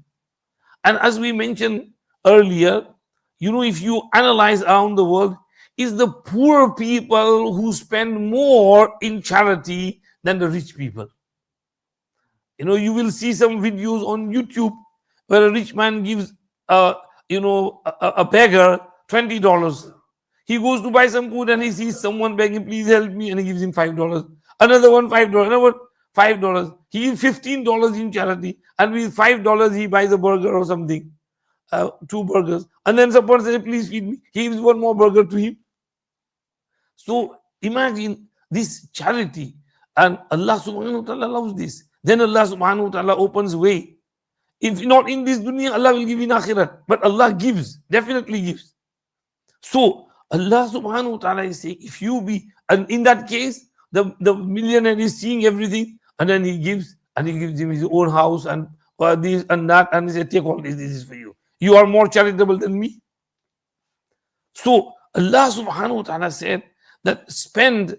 And as we mentioned earlier, if you analyze around the world, it's the poor people who spend more in charity than the rich people. You will see some videos on YouTube where a rich man gives a beggar $20. He goes to buy some food and he sees someone begging, please help me, and he gives him $5. Another one $5, another one $5. He gives $15 in charity, and with $5 he buys a burger or something, 2 burgers. And then someone says, please feed me. He gives one more burger to him. So imagine this charity, and Allah subhanahu wa ta'ala loves this. Then Allah subhanahu wa ta'ala opens way. If not in this dunya, Allah will give in akhirat. But Allah gives, definitely gives. So Allah subhanahu wa ta'ala is saying, if you be, and in that case, the millionaire is seeing everything, and then he gives, and he gives him his own house and this and that, and he says, take all this is for you. You are more charitable than me. So Allah subhanahu wa ta'ala said that spend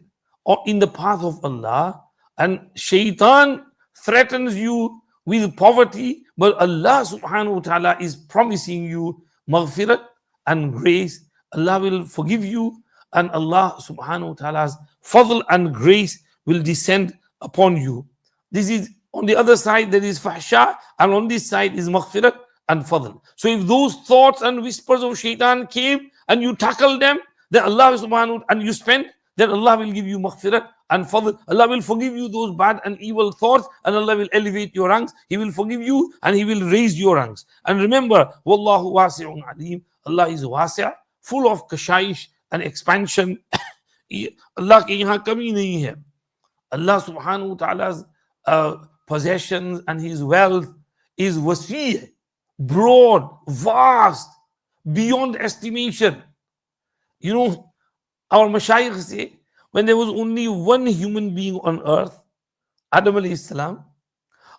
in the path of Allah, and shaitan threatens you with poverty, but Allah subhanahu wa ta'ala is promising you maghfirat and grace. Allah will forgive you, and Allah subhanahu wa ta'ala's fadl and grace will descend upon you. This is on the other side, there is fahsha, and on this side is maghfirat and fadl. So if those thoughts and whispers of shaitan came and you tackle them, then Allah subhanahu wa ta'ala, and you spend, then Allah will give you maghfirat and fadl. Allah will forgive you those bad and evil thoughts, and Allah will elevate your ranks. He will forgive you and He will raise your ranks. And remember, Wallahu wasi'un alim. Allah is wasi', full of kashaish and expansion. Allah ke yahan kami nahi hai. Allah subhanahu wa ta'ala's possessions and His wealth is wasi', broad, vast, beyond estimation. You know, our mashayikh say, when there was only one human being on earth, Adam alayhi salam,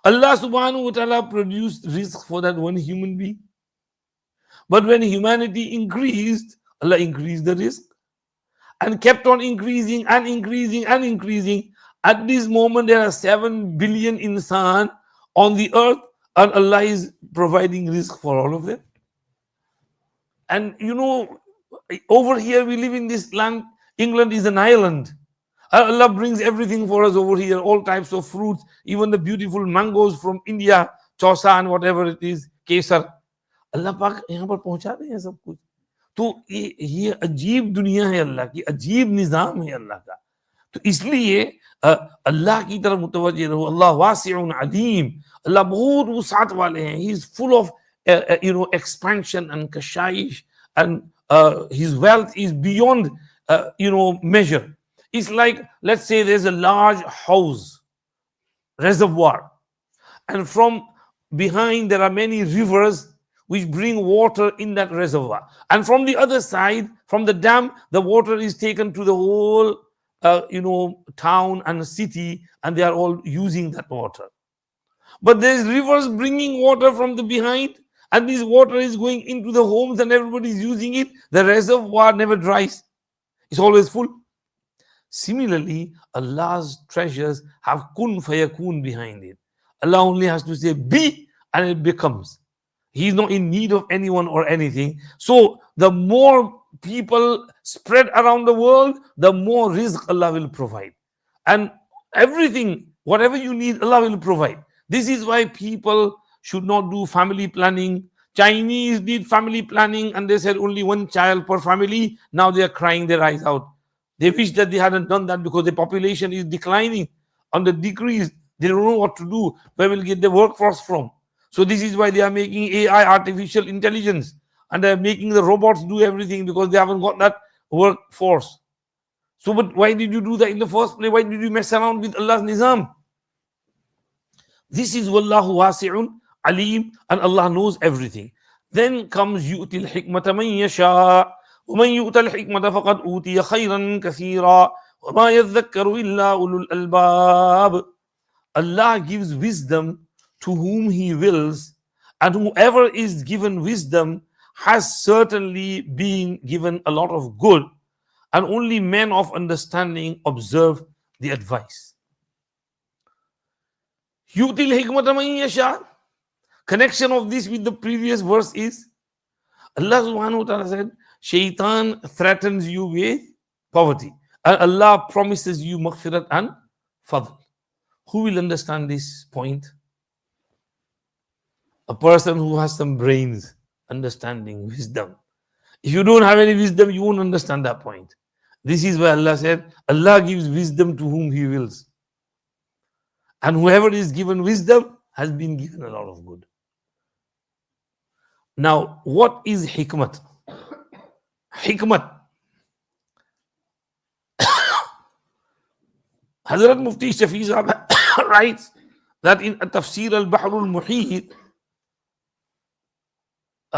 Allah subhanahu wa ta'ala produced rizq for that one human being. But when humanity increased, Allah increased the rizq and kept on increasing and increasing and increasing. At this moment, there are 7 billion insan on the earth, and Allah is providing rizq for all of them. And you know, over here we live in this land. England is an island. Allah brings everything for us over here, all types of fruits, even the beautiful mangoes from India, chosa and whatever it is, kesar. Allah पाक यहाँ पर पहुंचा रहे हैं सब कुछ. तो ये अजीब दुनिया है अल्लाह की, अजीब निजाम है अल्लाह का. तो इसलिए अल्लाह की तरफ मुतवज्जे रहो. अल्लाह वासिउन अलीम. अल्लाह बहुत वसात वाले हैं. He is full of expansion and kashaish, and His wealth is beyond measure. It's like, let's say there's a large house, reservoir, and from behind there are many rivers which bring water in that reservoir. And from the other side, from the dam, the water is taken to the whole town and city, and they are all using that water. But there's rivers bringing water from the behind, and this water is going into the homes and everybody is using it. The reservoir never dries. It's always full. Similarly, Allah's treasures have kun fayakun behind it. Allah only has to say be, and it becomes. He is not in need of anyone or anything. So the more people spread around the world, the more rizq Allah will provide. And everything, whatever you need, Allah will provide. This is why people should not do family planning. Chinese did family planning and they said only one child per family. Now they are crying their eyes out. They wish that they hadn't done that because the population is declining on the decrease. They don't know what to do. Where will get the workforce from? So this is why they are making AI, artificial intelligence, and they are making the robots do everything because they haven't got that workforce. So, but why did you do that in the first place? Why did you mess around with Allah's nizam? This is Wallahu wasi'un alim, and Allah knows everything. Then comes yu'til hikmata man yasha, wa man yu'tal hikmata faqad utiya khayran kathira, wa ma yadhakkaru illa ulul albab. Allah gives wisdom to whom He wills, and whoever is given wisdom has certainly been given a lot of good, and only men of understanding observe the advice. Yu'til hikmata man yasha. Connection of this with the previous verse is Allah subhanahu wa ta'ala said, Shaitan threatens you with poverty, and Allah promises you maghfirat and fadl. Who will understand this point? A person who has some brains, understanding, wisdom. If you don't have any wisdom, you won't understand that point. This is why Allah said, Allah gives wisdom to whom He wills. And whoever is given wisdom has been given a lot of good. Now, what is hikmat? Hikmat. Hazrat Mufti Shafi Sahab writes that in Tafseer al-Bahr al-Muhit,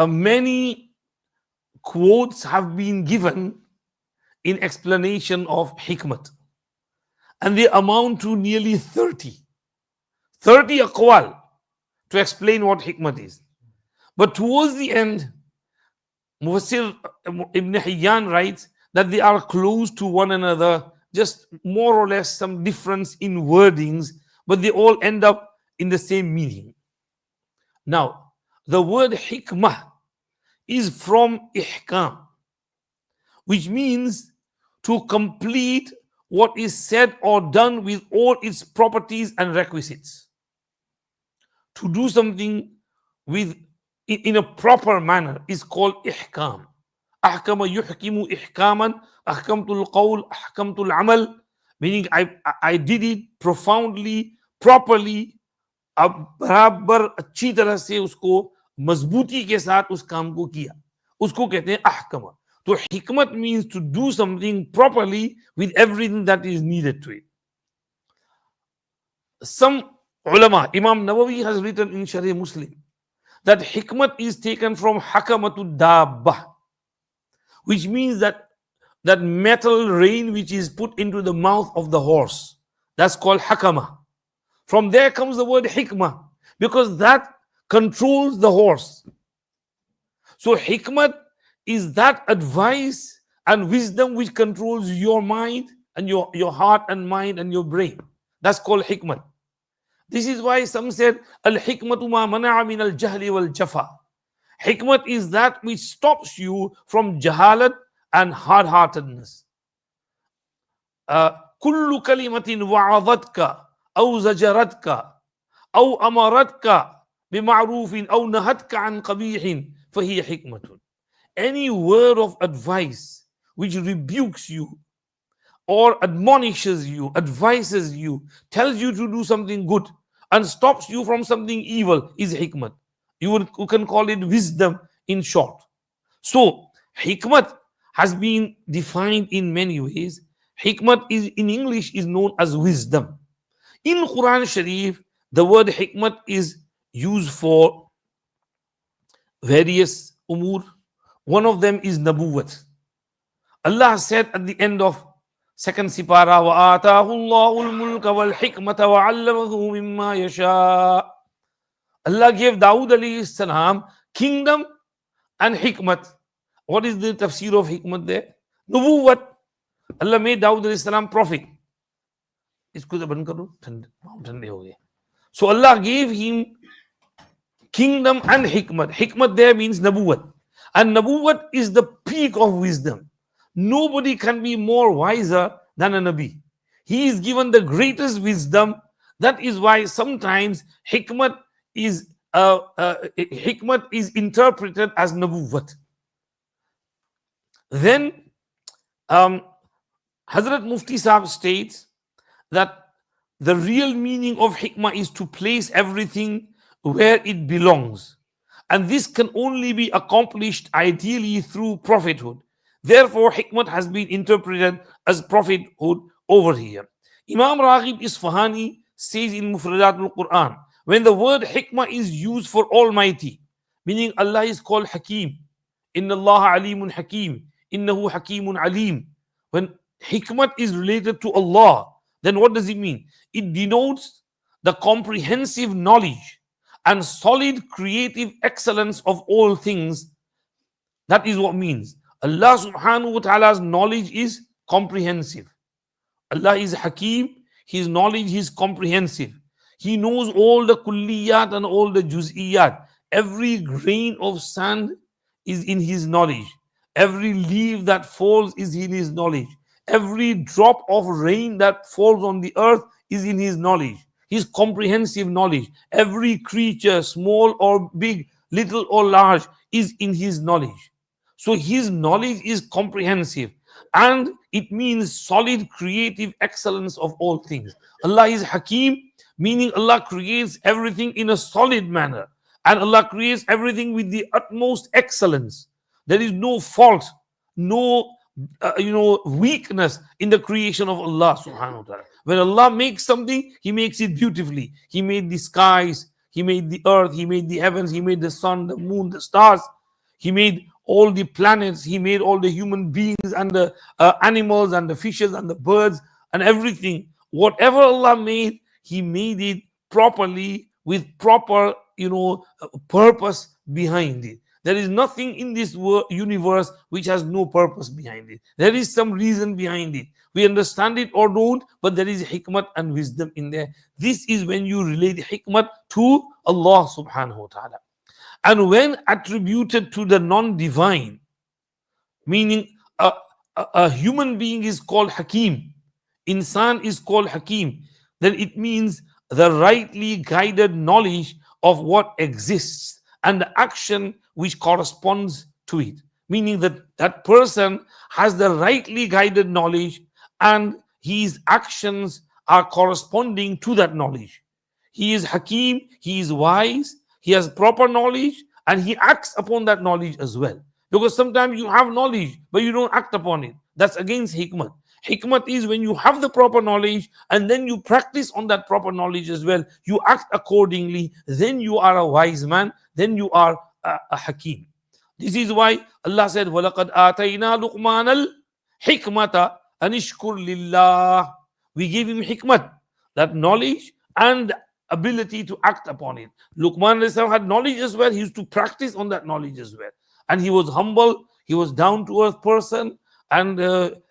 many quotes have been given in explanation of hikmat, and they amount to nearly 30 aqwal to explain what hikmat is. But towards the end, Mufassir Ibn Hayyan writes that they are close to one another, just more or less some difference in wordings, but they all end up in the same meaning. Now, the word hikmah is from ihkam, which means to complete what is said or done with all its properties and requisites. To do something with in a proper manner is called ihkam. Ahkama yuhkimu ihkaman, ahkamtul qawl, ahkamtul amal, meaning I did it profoundly, properly, अब बराबर अच्छी तरह से उसको मजबूती के साथ उस काम को किया, उसको कहते हैं ahkama. So hikmat means to do something properly with everything that is needed to it. Some ulama, Imam Nawawi has written in Sharh Muslim that hikmat is taken from hakamatu dabba, which means that metal rein which is put into the mouth of the horse, that's called hakama. From there comes the word hikmah, because that controls the horse. So hikmat is that advice and wisdom which controls your mind and your heart and mind and your brain. That's called hikmat. This is why some said, al-hikmatu ma mana'a min al-jahli wal-jafa. Hikmat is that which stops you from jahalat and hard-heartedness. Kullu kalimatin wa'adhatka aw zajaratka aw amaratka bima'rufin aw nahatka an qabihin fahiya hikmatun. Any word of advice which rebukes you or admonishes you, advises you, tells you to do something good and stops you from something evil is hikmat. You can call it wisdom in short. So hikmat has been defined in many ways. Hikmat is in English is known as wisdom. In Quran Sharif, the word hikmat is used for various umur. One of them is nabuwat. Allah said at the end of second sipara, وَآتَاهُ اللَّهُ الْمُلْكَ وَالْحِكْمَةَ وَعَلَّمَهُ مِمَّا يَشَاءُ. Allah gave Dawood alayhi salam kingdom and hikmat. What is the tafsir of hikmat there? Nubuwat. Allah made Dawood alayhi salam prophet. इसको तो बंद करो, ठंडे हो गए. So Allah gave him kingdom and hikmat. Hikmat there means nabuwat. And nabuwat is the peak of wisdom. Nobody can be more wiser than a nabi. He is given the greatest wisdom. That is why sometimes hikmat is interpreted as nabuwat. Then Hazrat Mufti Sahab states that the real meaning of hikmah is to place everything where it belongs. And this can only be accomplished ideally through prophethood. Therefore, hikmat has been interpreted as prophethood over here. Imam Raghib Isfahani says in Mufradatul Quran, when the word hikmah is used for Almighty, meaning Allah is called Hakim, Inna Allah Alimun Hakim, Innahu Hakimun Alim. When hikmat is related to Allah, then what does it mean? It denotes the comprehensive knowledge and solid creative excellence of all things. That is what means. Allah subhanahu wa ta'ala's knowledge is comprehensive. Allah is Hakim, His knowledge is comprehensive. He knows all the kulliyat and all the juz'iyat. Every grain of sand is in His knowledge. Every leaf that falls is in His knowledge. Every drop of rain that falls on the earth is in His knowledge. His comprehensive knowledge. Every creature, small or big, little or large, is in His knowledge. So His knowledge is comprehensive, and it means solid creative excellence of all things. Allah is Hakim, meaning Allah creates everything in a solid manner, and Allah creates everything with the utmost excellence. There is no fault, no weakness in the creation of Allah subhanahu wa ta'ala. When Allah makes something, He makes it beautifully. He made the skies, He made the earth, He made the heavens, He made the sun, the moon, the stars, He made all the planets, He made all the human beings and the animals and the fishes and the birds and everything. Whatever Allah made, He made it properly with proper purpose behind it. There is nothing in this universe which has no purpose behind it. There is some reason behind it. We understand it or don't, but there is hikmat and wisdom in there. This is when you relate hikmat to Allah subhanahu wa ta'ala. And when attributed to the non-divine, meaning a human being is called Hakim, insan is called Hakim, then it means the rightly guided knowledge of what exists and the action which corresponds to it. Meaning that that person has the rightly guided knowledge and his actions are corresponding to that knowledge. He is Hakim, he is wise, he has proper knowledge and he acts upon that knowledge as well. Because sometimes you have knowledge but you don't act upon it. That's against hikmat. Hikmat is when you have the proper knowledge and then you practice on that proper knowledge as well. You act accordingly. Then you are a wise man. Then you are a Hakim. This is why Allah said, وَلَقَدْ آتَيْنَا لُقْمَانَ الْحِكْمَةَ أَنِ اشْكُرْ لِلَّهِ. We gave him hikmat, that knowledge and ability to act upon it. Luqman had knowledge as well. He used to practice on that knowledge as well. And he was humble. He was down-to-earth person. And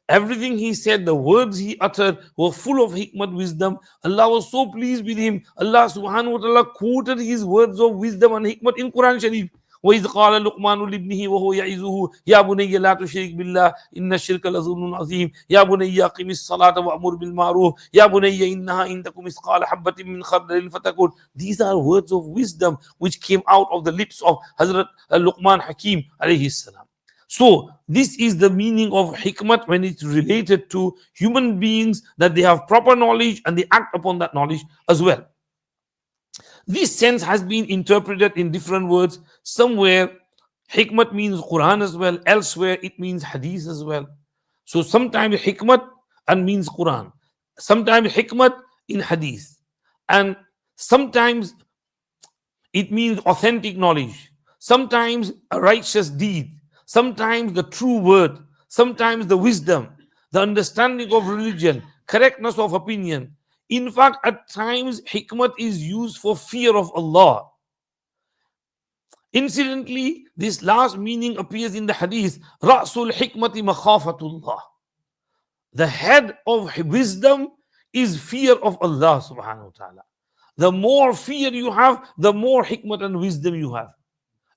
everything he said, the words he uttered were full of hikmat, wisdom. Allah was so pleased with him. Allah subhanahu wa ta'ala quoted his words of wisdom and hikmat in Quran Sharif. وَإِذْ قَالَ لُقْمَانُ لِابْنِهِ وَهُوَ يَعِظُهُ يَا بُنَيَّ لَا تُشْرِكْ بِاللَّهِ إِنَّ الشِّرْكَ لَظُلْمٌ عَظِيمٌ يَا بُنَيَّ أَقِمِ الصَّلَاةَ وَأْمُرْ بِالْمَعْرُوفِ يَا بُنَيَّ إِنَّهَا إِن تَكُ مِثْقَالَ حَبَّةٍ مِّنْ خَرْدَلٍ فَتَكُنْ. These are words of wisdom which came out of the lips of Hazrat Luqman Hakim alayhi salam. So this is the meaning of hikmat when it's related to human beings, that they have proper knowledge and they act upon that knowledge as well. This sense has been interpreted in different words. Somewhere hikmat means Quran as well, elsewhere it means hadith as well. So sometimes hikmat and means Quran, sometimes hikmat in hadith, and sometimes it means authentic knowledge, sometimes a righteous deed, sometimes the true word, sometimes the wisdom, the understanding of religion, correctness of opinion. In fact, at times hikmat is used for fear of Allah. Incidentally, this last meaning appears in the hadith, Ra'sul hikmati makhafatullah. The head of wisdom is fear of Allah subhanahu wa ta'ala. The more fear you have, the more hikmat and wisdom you have.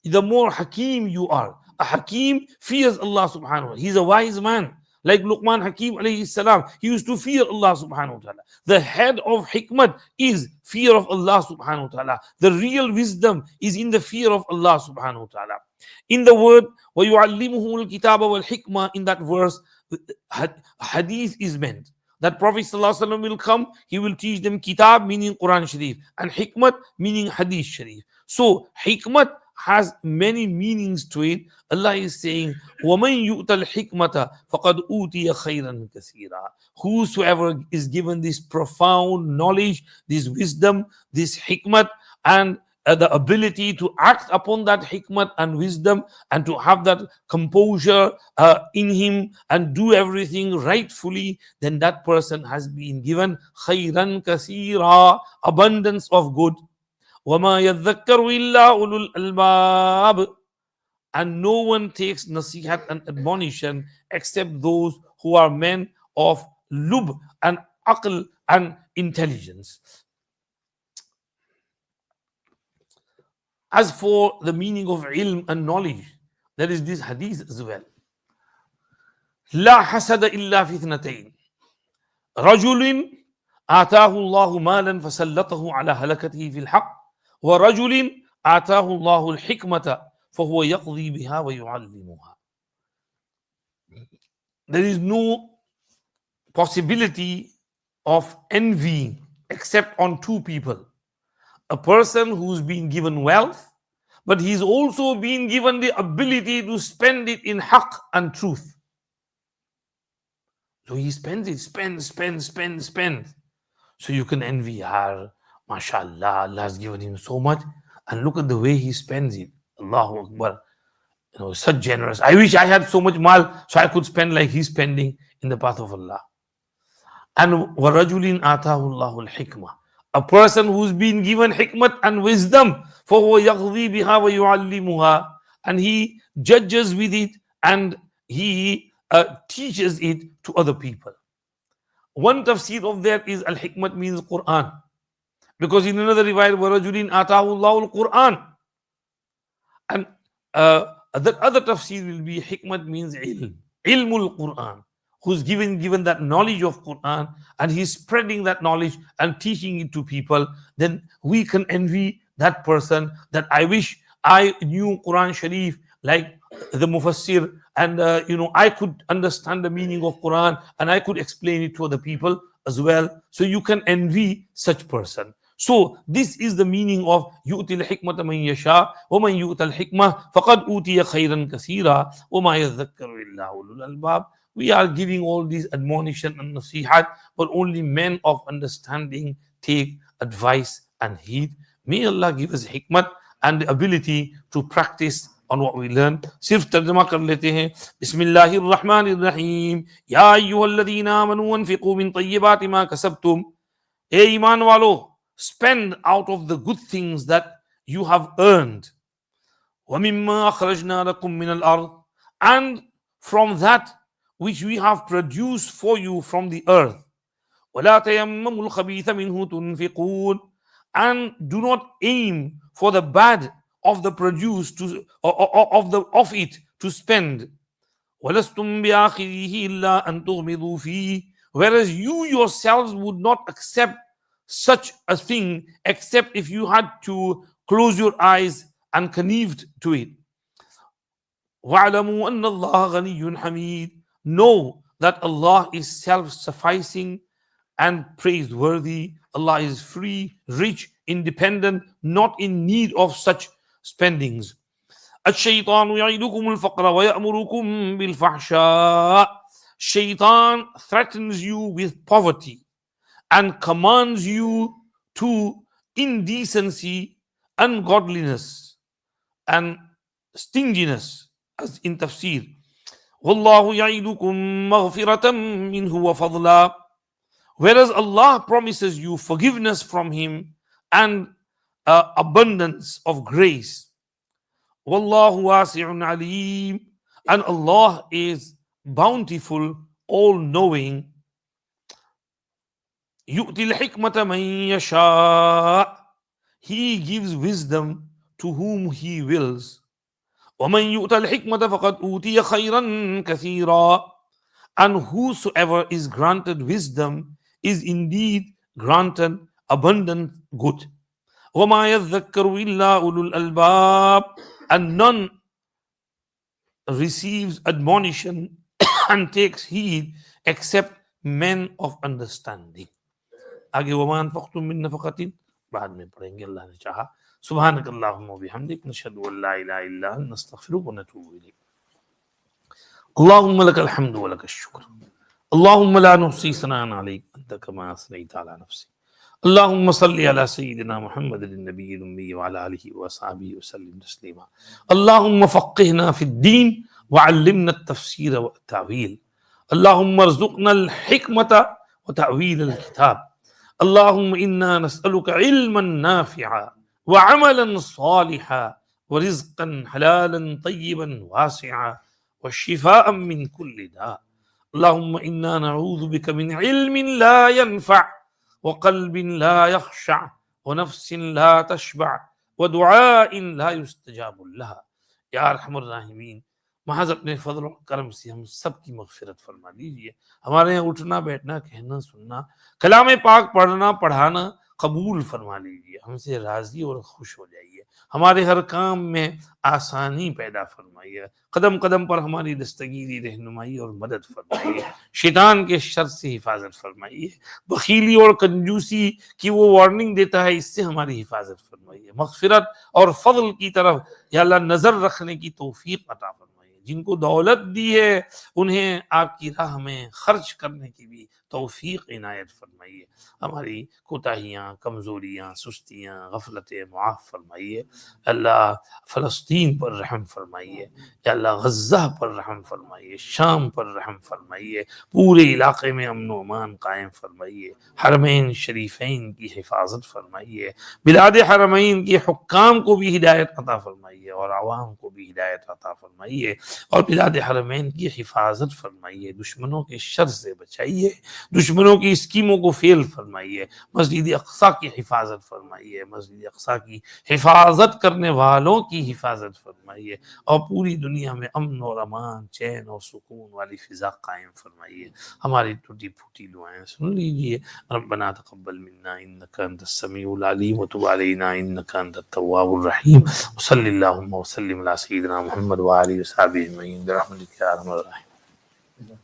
The more Hakim you are. A Hakim fears Allah subhanahu wa ta'ala. He's a wise man. Like Luqman Hakim alayhi salam, he used to fear Allah subhanahu wa ta'ala. The head of hikmat is fear of Allah subhanahu wa ta'ala. The real wisdom is in the fear of Allah subhanahu wa ta'ala. In the word وَيُعَلِّمُهُ الْكِتَابَ وَالْحِكْمَةِ, in that verse, hadith is meant. That Prophet ﷺ will come, he will teach them kitab meaning Quran Sharif and hikmat meaning hadith Sharif. So hikmat has many meanings to it. Allah is saying, وَمَنْ يُؤْتَ الْحِكْمَةَ فَقَدْ أُوتِيَ خَيْرًا كَثِيرًا. Whosoever is given this profound knowledge, this wisdom, this hikmat, and the ability to act upon that hikmat and wisdom and to have that composure in him and do everything rightfully, then that person has been given خَيْرًا كَثِيرًا, abundance of good. وَمَا يَذَّكَّرُ إِلَّا أُولُو الْأَلْبَابِ. And no one takes nasihat and admonition except those who are men of lub and aql and intelligence. As for the meaning of ilm and knowledge, there is this hadith as well. لا حسد إلا في اثنتين رجل آتاه الله مالا فسلطه على هلكته في الحق وَرَجُلٍ آتَاهُ اللَّهُ الْحِكْمَةَ فَهُوَ يَقْضِي بِهَا وَيُعَلِّمُهَا. There is no possibility of envy except on two people. A person who's been given wealth, but he's also been given the ability to spend it in haqq and truth. So he spends it, spends. So you can envy her. MashaAllah, Allah has given him so much. And look at the way he spends it. Allahu Akbar. Such generous. I wish I had so much mal so I could spend like he's spending in the path of Allah. And وَرَجُلٍ آتَاهُ اللَّهُ الْحِكْمَةِ, a person who's been given hikmat and wisdom, فَهُوَ يَقْضِي بِهَا وَيُعَلِّمُهَا, and he judges with it and he teaches it to other people. One tafsir of that is al-hikmat means Quran, because in another riwayat وَرَجُلٍ آتَاهُ اللَّهُ الْقُرْآنِ, and the other tafsir will be hikmat means ilmul Quran, who's given that knowledge of Quran and he's spreading that knowledge and teaching it to people. Then we can envy that person, that I wish I knew Quran Sharif like the Mufassir, and I could understand the meaning of Quran and I could explain it to other people as well. So you can envy such person. So this is the meaning of يُؤْتِ الْحِكْمَةَ مَنْ يَشَاءُ وَمَنْ يُؤْتَ الْحِكْمَةَ فَقَدْ أُوتِيَ خَيْرًا كَثِيرًا وَمَا يَذَّكَّرُ إِلَّا أُولُو الْأَلْبَابِ. We are giving all these admonition and nasihat, but only men of understanding take advice and heed. May Allah give us hikmat and the ability to practice on what we learn. सिर्फ तर्जमा कर लेते हैं. बिस्मिल्लाहिर्रहमानिर्रहीम. या अय्युहल्लज़ीना आमनू अनफिकू मिन तय्यिबाति मा कसबतुम. ए ईमान वालो, spend out of the good things that you have earned. وَمِمَّا أَخْرَجْنَا لَكُم مِّنَ الْأَرْضِ, and from that which we have produced for you from the earth. وَلَا تَيَمَّمُوا الْخَبِيثَ مِنْهُ تُنْفِقُونَ, and do not aim for the bad of the produce of it to spend. وَلَسْتُمْ بِآخِذِهِ إِلَّا أَن تُغْمِضُوا فِيهِ, whereas you yourselves would not accept such a thing except if you had to close your eyes and connived to it. وَاعْلَمُوا أَنَّ اللَّهَ غَنِيٌّ حَمِيدٌ, know that Allah is self-sufficing and praiseworthy. Allah is free, rich, independent, not in need of such spendings. الشيطان يعيدكم الفقر ويأمركم بالفحشاء. Shaitan threatens you with poverty and commands you to indecency, ungodliness, and stinginess, as in tafsir. وَاللَّهُ يَعِدُكُم مَغْفِرَةً مِّنْهُ وَفَضْلًا, whereas Allah promises you forgiveness from Him and abundance of grace. وَاللَّهُ وَاسِعٌ عَلِيمٌ, and Allah is bountiful, all-knowing. يُؤْتِ الْحِكْمَةَ مَنْ يَشَاءُ, He gives wisdom to whom He wills. وَمَنْ يُؤْتَ الْحِكْمَةَ فَقَدْ أُوتِيَ خَيْرًا كَثِيرًا, and whosoever is granted wisdom is indeed granted abundant good. وَمَا يَذَّكَّرُ إِلَّا أُولُو الْأَلْبَابِ, and none receives admonition and takes heed except men of understanding. आगे वमा अनफक़्तुम मिन नफ़क़तिन बाद में पढ़ेंगे, अल्लाह ने चाहा. सुब्हानक अल्लाहुम्मा व बिहम्दिक नशहदु अन ला इलाहा इल्ला अंत नस्तग़फिरुक व नतूबु इलैक. अल्लाहुम्मा लकल हम्दु व लकश शुक्र. अल्लाहुम्मा ला नुहसी सनाअन अलैक अंत कमा असनैत अला नफ्सी. अल्लाहुम्मा सल्लि अला सय्यिदिना मुहम्मदिन नबिय्यिल उम्मी व अला आलिहि व अस्हाबिहि व सल्लिम तस्लीमा. अल्लाहुम्मा फ़क़्क़िहना फ़िद्दीन व अल्लिमना अत-तफ़सीर व अत-तावील. अल्लाहुम्मा अर्ज़ुक़ना अल-हिकमत व तावील अल-किताब. اللهم إنا نسألك علما نافعا وعملا صالحا ورزقا حلالا طيبا واسعا والشفاء من كل داء. اللهم إنا نعوذ بك من علم لا ينفع وقلب لا يخشع ونفس لا تشبع ودعاء لا يستجاب لها. या अरहमर राहिमीन, महज अपने फजल और करम से हम सब की मग़फ़िरत फरमा दीजिए. हमारे यहाँ उठना बैठना कहना सुनना कलाम पाक पढ़ना पढ़ाना कबूल फरमा लीजिए. हमसे राज़ी और खुश हो जाइए. हमारे हर काम में आसानी पैदा फरमाइए. कदम कदम पर हमारी दस्तगीरी रहनुमाई और मदद फरमाइए. शैतान के शर से हिफाजत फरमाइए. बखीली और कंजूसी की वो वार्निंग देता है, इससे हमारी हिफाजत फरमाइए. मग़फ़िरत और फज़ल की तरफ या अल्लाह नज़र रखने की तौफ़ीक़ अता फरमाइए. जिनको दौलत दी है उन्हें आपकी राह में खर्च करने की भी तौफीक इनायत फरमाइए। हमारी कोताहियाँ, कमज़ोरियाँ, सुस्तियाँ, गफलतें माफ़ फरमाइए। अल्लाह फ़लस्तीन पर रहम फरमाइए, या अल्लाह गज़्ज़ा पर रहम फरमाइए, शाम पर रहम फरमाइए, पूरे इलाके में अमन व अमान कायम फरमाइए। हरमैन शरीफैन की हिफाजत फरमाइए, बिलाद हरमैन के हुक्काम को भी हिदायत अता फरमाइए और आवाम को भी हिदायत अता फरमाइए और बिलाद हरमैन की हिफाजत फरमाइए। दुश्मनों के शर से बचाइए, दुश्मनों की स्कीमों को फेल फरमाइए। मस्जिद अक़सा की हिफाजत फरमाइए, मस्जिद अक़सा की हिफाजत करने वालों की हिफाजत फरमाइए और पूरी दुनिया में अमन और अमान, चैन और सुकून वाली फिजा कायम फरमाइए। हमारी टूटी फूटी दुआएं सुन लीजिए। रब्बना तक़ब्बल मिन्ना इन्नका अंतस समीउल अलीम व तुब अलैना इन्नका अंतत तव्वाबुर रहीम। सल्लल्लाहु व सल्लिम अला सय्यिदिना मुहम्मद व आलिहि व सहबिहि अजमईन बिरहमतिका या अरहमर राहिमीन।